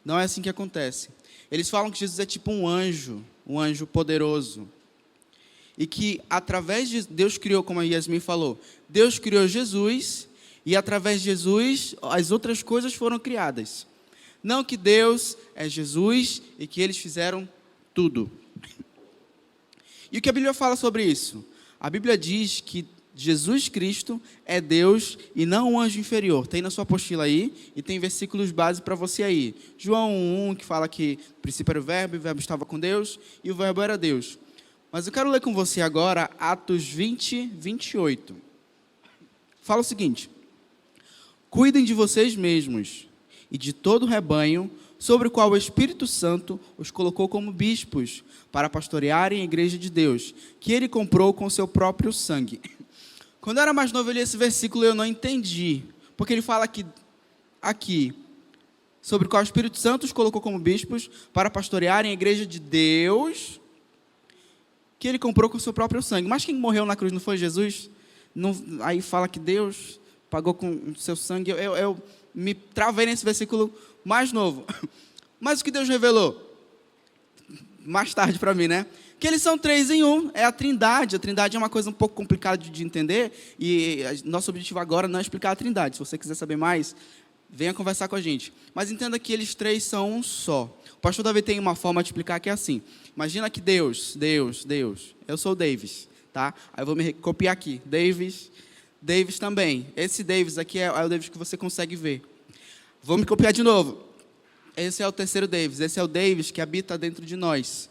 S6: Não é assim que acontece. Eles falam que Jesus é tipo um anjo poderoso. E que através de Deus criou, como a Yasmin falou, Deus criou Jesus, e através de Jesus as outras coisas foram criadas. Não que Deus é Jesus e que eles fizeram tudo. E o que a Bíblia fala sobre isso? A Bíblia diz que Jesus Cristo é Deus e não um anjo inferior. Tem na sua apostila aí e tem versículos base para você aí. João 1, que fala que no princípio era o verbo estava com Deus e o verbo era Deus. Mas eu quero ler com você agora Atos 20, 28. Fala o seguinte: cuidem de vocês mesmos e de todo o rebanho sobre o qual o Espírito Santo os colocou como bispos para pastorearem a igreja de Deus, que ele comprou com seu próprio sangue. Quando eu era mais novo, eu li esse versículo e eu não entendi, porque ele fala aqui sobre o qual o Espírito Santo os colocou como bispos para pastorearem a igreja de Deus, que ele comprou com seu próprio sangue. Mas quem morreu na cruz não foi Jesus? Não, aí fala que Deus pagou com o seu sangue. Eu me travei nesse versículo mais novo. Mas o que Deus revelou? Mais tarde para mim, né? Que eles são 3 em 1, é a Trindade. A Trindade é uma coisa um pouco complicada de entender, e nosso objetivo agora não é explicar a Trindade. Se você quiser saber mais, venha conversar com a gente. Mas entenda que eles 3 são um só. O pastor Davi tem uma forma de explicar que é assim. Imagina que Deus. Eu sou o Davis, tá? Aí eu vou me copiar aqui. Davis também. Esse Davis aqui é o Davis que você consegue ver. Vou me copiar de novo. Esse é o terceiro Davis. Esse é o Davis que habita dentro de nós.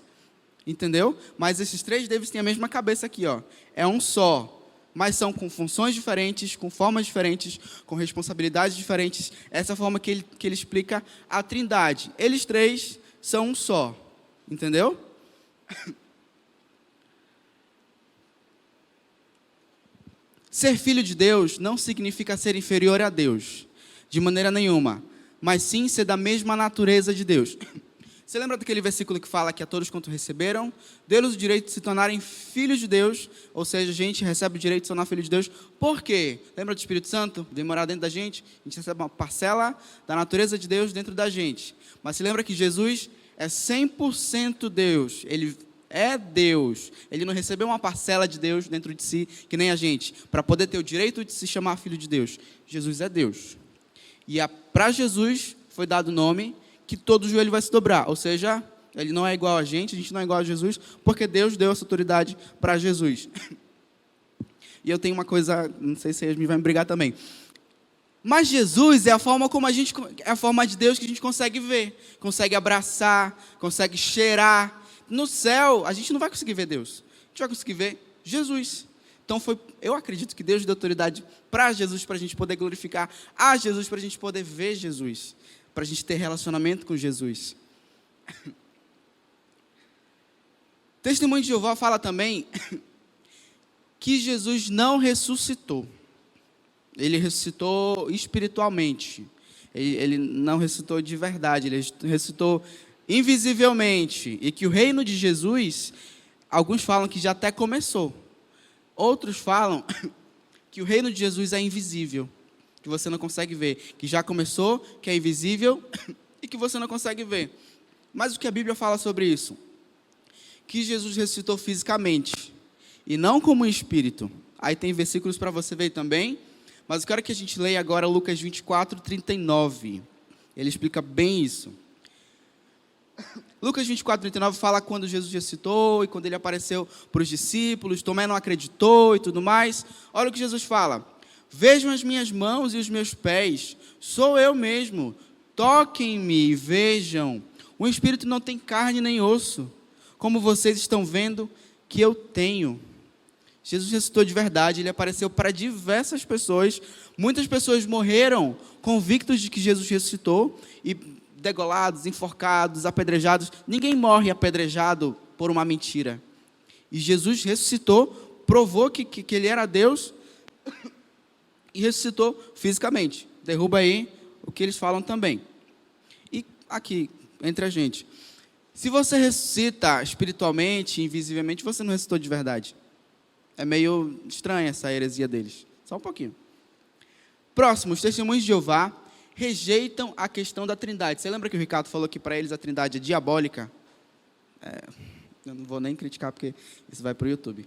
S6: Entendeu? Mas esses 3 Davis têm a mesma cabeça aqui, ó. É um só. Mas são com funções diferentes, com formas diferentes, com responsabilidades diferentes. Essa é a forma que ele explica a Trindade. Eles 3 são um só. Entendeu? Ser filho de Deus não significa ser inferior a Deus, de maneira nenhuma, mas sim ser da mesma natureza de Deus. Você lembra daquele versículo que fala que a todos quanto receberam, deu-lhes o direito de se tornarem filhos de Deus, ou seja, a gente recebe o direito de se tornar filho de Deus. Por quê? Lembra do Espírito Santo? Vem morar dentro da gente, a gente recebe uma parcela da natureza de Deus dentro da gente. Mas se lembra que Jesus é 100% Deus, ele é Deus, ele não recebeu uma parcela de Deus dentro de si, que nem a gente, para poder ter o direito de se chamar filho de Deus. Jesus é Deus. E para Jesus foi dado o nome que todo joelho vai se dobrar, ou seja, ele não é igual a gente não é igual a Jesus, porque Deus deu essa autoridade para Jesus. E eu tenho uma coisa, não sei se a Yasmin vai me brigar também, mas Jesus é a forma como é a forma de Deus que a gente consegue ver, consegue abraçar, consegue cheirar. No céu, a gente não vai conseguir ver Deus, a gente vai conseguir ver Jesus. Então eu acredito que Deus deu autoridade para Jesus, para a gente poder glorificar a Jesus, para a gente poder ver Jesus, para a gente ter relacionamento com Jesus. Testemunho de Jeová fala também que Jesus não ressuscitou. Ele ressuscitou espiritualmente. Ele não ressuscitou de verdade, ele ressuscitou invisivelmente. E que o reino de Jesus, alguns falam que já até começou. Outros falam que o reino de Jesus é invisível, que você não consegue ver, que já começou, que é invisível e que você não consegue ver. Mas o que a Bíblia fala sobre isso? Que Jesus ressuscitou fisicamente, e não como um espírito. Aí tem versículos para você ver também, mas eu quero que a gente leia agora Lucas 24, 39. Ele explica bem isso. Lucas 24, 39 fala quando Jesus ressuscitou e quando ele apareceu para os discípulos, Tomé não acreditou e tudo mais. Olha o que Jesus fala: vejam as minhas mãos e os meus pés, sou eu mesmo, toquem-me e vejam. O espírito não tem carne nem osso, como vocês estão vendo que eu tenho. Jesus ressuscitou de verdade, ele apareceu para diversas pessoas. Muitas pessoas morreram convictos de que Jesus ressuscitou, e degolados, enforcados, apedrejados. Ninguém morre apedrejado por uma mentira. E Jesus ressuscitou, provou que ele era Deus e ressuscitou fisicamente. Derruba aí o que eles falam também. E aqui, entre a gente, se você ressuscita espiritualmente, invisivelmente, você não ressuscitou de verdade. É meio estranha essa heresia deles. Só um pouquinho. Próximo, os testemunhos de Jeová rejeitam a questão da trindade. Você lembra que o Ricardo falou que para eles a trindade é diabólica? Eu não vou nem criticar porque isso vai para o YouTube.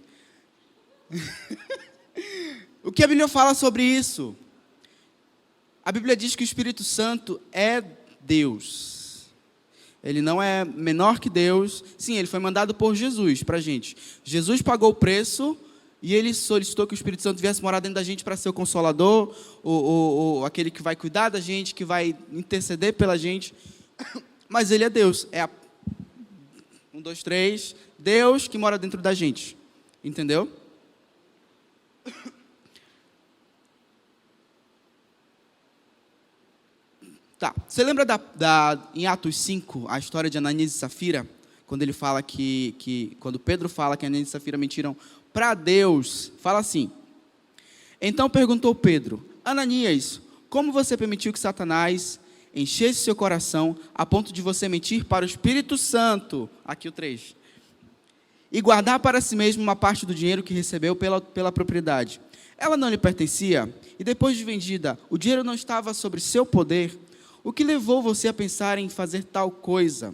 S6: O que a Bíblia fala sobre isso? A Bíblia diz que o Espírito Santo é Deus. Ele não é menor que Deus. Sim, ele foi mandado por Jesus para a gente. Jesus pagou o preço e ele solicitou que o Espírito Santo viesse morar dentro da gente para ser o consolador, aquele que vai cuidar da gente, que vai interceder pela gente. Mas ele é Deus. É 1, 2, 3, Deus que mora dentro da gente. Entendeu? Tá. Você lembra em Atos 5, a história de Ananias e Safira? Quando ele fala quando Pedro fala que Ananias e Safira mentiram para Deus, fala assim: então perguntou Pedro: Ananias, como você permitiu que Satanás enchesse seu coração a ponto de você mentir para o Espírito Santo, aqui o 3, e guardar para si mesmo uma parte do dinheiro que recebeu pela propriedade? Ela não lhe pertencia, e depois de vendida, o dinheiro não estava sobre seu poder. O que levou você a pensar em fazer tal coisa?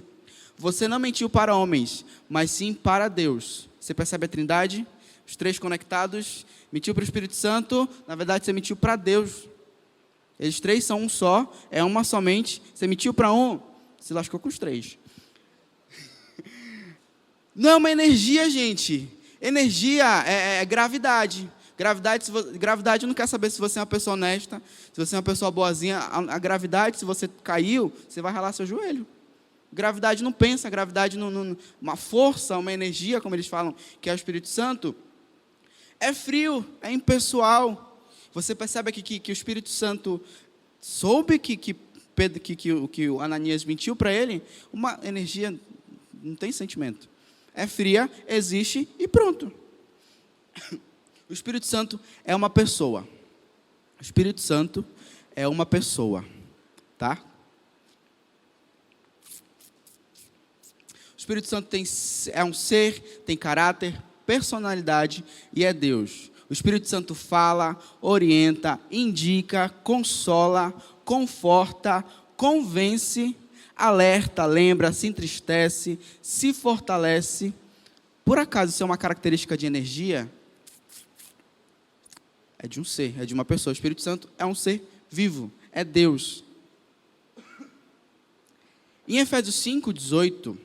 S6: Você não mentiu para homens, mas sim para Deus. Você percebe a trindade? Os 3 conectados. Mentiu para o Espírito Santo, na verdade você mentiu para Deus. Eles 3 são um só, é uma somente. Você mentiu para um, se lascou com os 3. Não é uma energia, gente. Energia é gravidade. Gravidade não quer saber se você é uma pessoa honesta, se você é uma pessoa boazinha. A gravidade, se você caiu, você vai ralar seu joelho. Gravidade não pensa, gravidade não, uma força, uma energia, como eles falam, que é o Espírito Santo, é frio, é impessoal. Você percebe aqui que o Espírito Santo soube que o Ananias mentiu para ele. Uma energia não tem sentimento. É fria, existe e pronto. O Espírito Santo é uma pessoa. O Espírito Santo é uma pessoa, tá? O Espírito Santo é um ser, tem caráter, personalidade e é Deus. O Espírito Santo fala, orienta, indica, consola, conforta, convence, alerta, lembra, se entristece, se fortalece. Por acaso isso é uma característica de energia? É de um ser, é de uma pessoa. O Espírito Santo é um ser vivo, é Deus. Em Efésios 5, 18,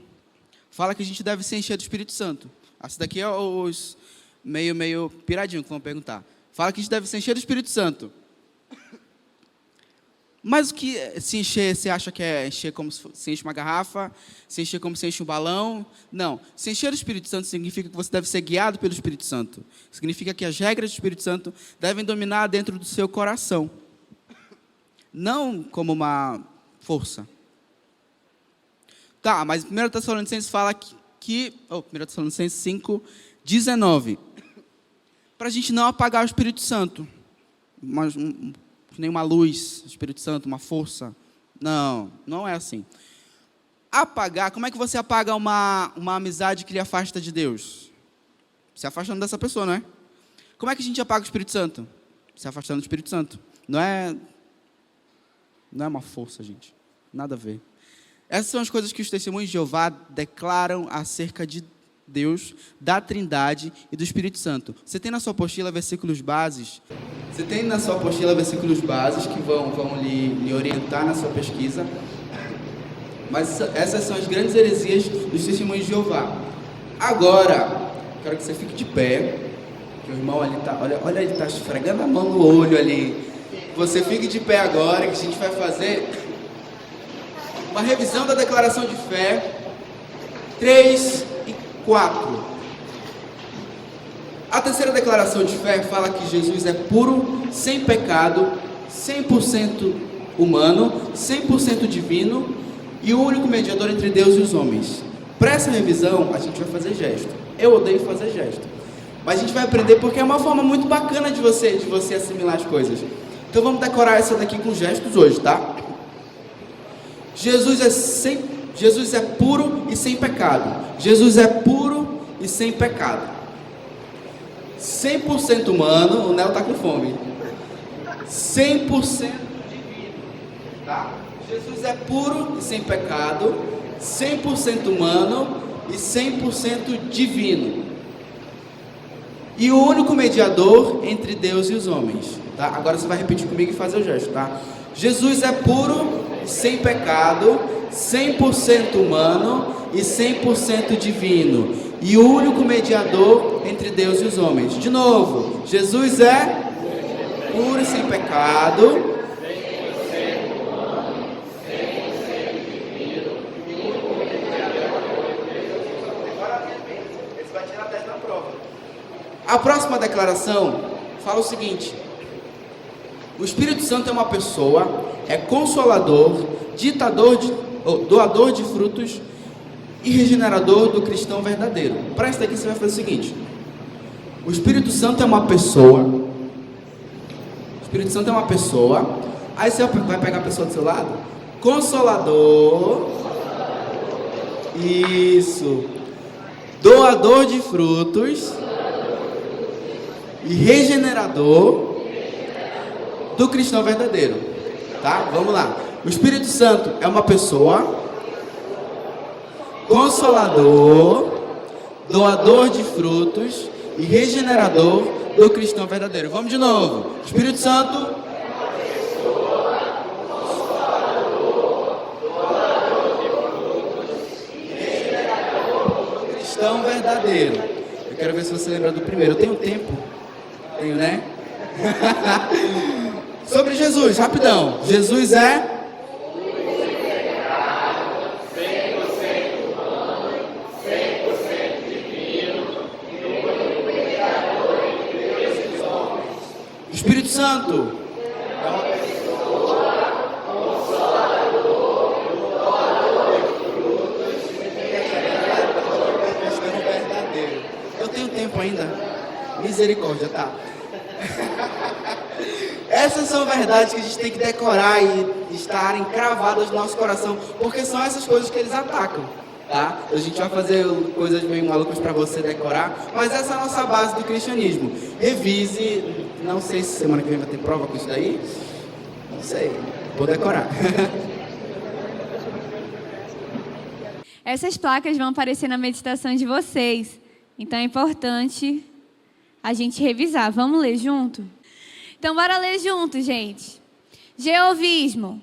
S6: fala que a gente deve se encher do Espírito Santo. Esse daqui é os meio piradinho que vão perguntar. Fala que a gente deve se encher do Espírito Santo. Mas o que se encher, você acha que é encher como se enche uma garrafa? Se encher como se enche um balão? Não. Se encher do Espírito Santo significa que você deve ser guiado pelo Espírito Santo. Significa que as regras do Espírito Santo devem dominar dentro do seu coração. Não como uma força. Tá, mas 1 Tessalonicenses fala 1 Tessalonicenses 5, 19. Para a gente não apagar o Espírito Santo. Nem uma luz, Espírito Santo, uma força. Não é assim. Apagar, como é que você apaga uma amizade que lhe afasta de Deus? Se afastando dessa pessoa, não é? Como é que a gente apaga o Espírito Santo? Se afastando do Espírito Santo. Não é uma força, gente. Nada a ver. Essas são as coisas que os testemunhos de Jeová declaram acerca de Deus, da Trindade e do Espírito Santo. Você tem na sua apostila versículos bases? Você tem na sua apostila versículos bases que vão lhe orientar na sua pesquisa. Mas essas são as grandes heresias dos testemunhos de Jeová. Agora, quero que você fique de pé, que o irmão ali está, olha, ele está esfregando a mão no olho ali. Você fique de pé agora, que a gente vai fazer uma revisão da declaração de fé 3 e 4. A terceira declaração de fé fala que Jesus é puro, sem pecado, 100% humano, 100% divino e o único mediador entre Deus e os homens. Para essa revisão, a gente vai fazer gesto. Eu odeio fazer gesto, mas a gente vai aprender porque é uma forma muito bacana de você assimilar as coisas. Então vamos decorar essa daqui com gestos hoje, tá? Jesus é puro e sem pecado. Jesus é puro e sem pecado. 100% humano, o Nel tá com fome. 100% divino, tá? Jesus é puro e sem pecado, 100% humano e 100% divino. E o único mediador entre Deus e os homens, tá? Agora você vai repetir comigo e fazer o gesto, tá? Jesus é puro e sem pecado, 100% humano e 100% divino. E o único mediador entre Deus e os homens. De novo, Jesus é puro e sem pecado, A próxima declaração fala o seguinte: o Espírito Santo é uma pessoa, é consolador, doador de frutos e regenerador do cristão verdadeiro. Para isso daqui você vai fazer o seguinte: o Espírito Santo é uma pessoa. O Espírito Santo é uma pessoa. Aí você vai pegar a pessoa do seu lado. Consolador. Isso. Doador de frutos e regenerador do cristão verdadeiro, tá? Vamos lá. O Espírito Santo é uma pessoa, consolador, doador de frutos e regenerador do cristão verdadeiro. Vamos de novo. O Espírito Santo é uma pessoa, consolador, doador de frutos e regenerador do cristão verdadeiro. Eu quero ver se você lembra do primeiro. Eu tenho tempo. Tenho, né? Sobre Jesus, rapidão. Jesus é 100% humano, 100% divino e o único mediador entre Deus e os homens. O Espírito Santo é uma pessoa, consolador, doador de frutos e regenerador do cristão verdadeiro. Eu tenho tempo ainda. Misericórdia, tá? Essas são verdades que a gente tem que decorar e estarem cravadas no nosso coração, porque são essas coisas que eles atacam, tá? A gente vai fazer coisas meio malucas para você decorar, mas essa é a nossa base do cristianismo. Revise, não sei se semana que vem vai ter prova com isso daí, não sei, vou decorar.
S5: Essas placas vão aparecer na meditação de vocês, então é importante a gente revisar. Vamos ler junto? Então, bora ler junto, gente. Jeovismo.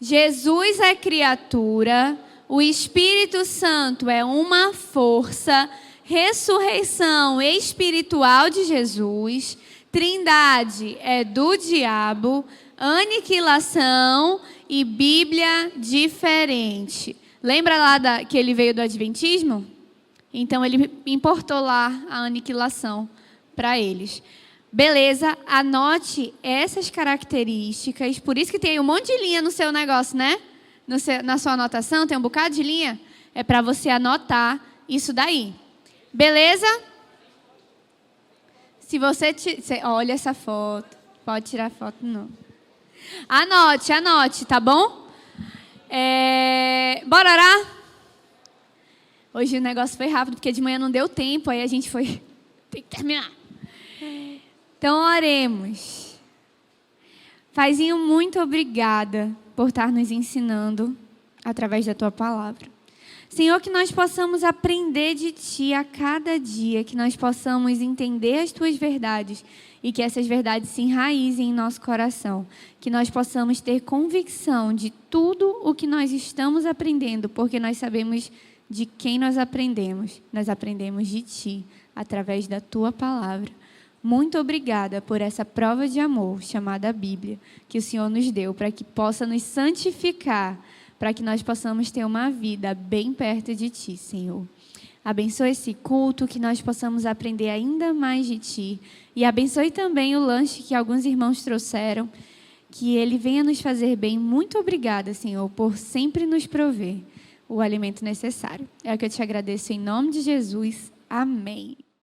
S5: Jesus é criatura, o Espírito Santo é uma força, ressurreição espiritual de Jesus, Trindade é do diabo, aniquilação e Bíblia diferente. Lembra lá que ele veio do Adventismo? Então, ele importou lá a aniquilação para eles. Beleza, anote essas características. Por isso que tem um monte de linha no seu negócio, né? Na sua anotação tem um bocado de linha. É para você anotar isso daí. Beleza? Se você olha essa foto, pode tirar foto não. Anote, tá bom? Bora orar? Hoje o negócio foi rápido, porque de manhã não deu tempo, aí a gente foi... Tem que terminar. Então, oremos. Paizinho, muito obrigada por estar nos ensinando através da tua palavra. Senhor, que nós possamos aprender de Ti a cada dia, que nós possamos entender as Tuas verdades e que essas verdades se enraizem em nosso coração, que nós possamos ter convicção de tudo o que nós estamos aprendendo, porque nós sabemos de quem nós aprendemos de Ti, através da Tua palavra. Muito obrigada por essa prova de amor chamada Bíblia, que o Senhor nos deu para que possa nos santificar, para que nós possamos ter uma vida bem perto de Ti, Senhor. Abençoe esse culto, que nós possamos aprender ainda mais de Ti. E abençoe também o lanche que alguns irmãos trouxeram, que ele venha nos fazer bem. Muito obrigada, Senhor, por sempre nos prover o alimento necessário. É o que eu te agradeço em nome de Jesus. Amém.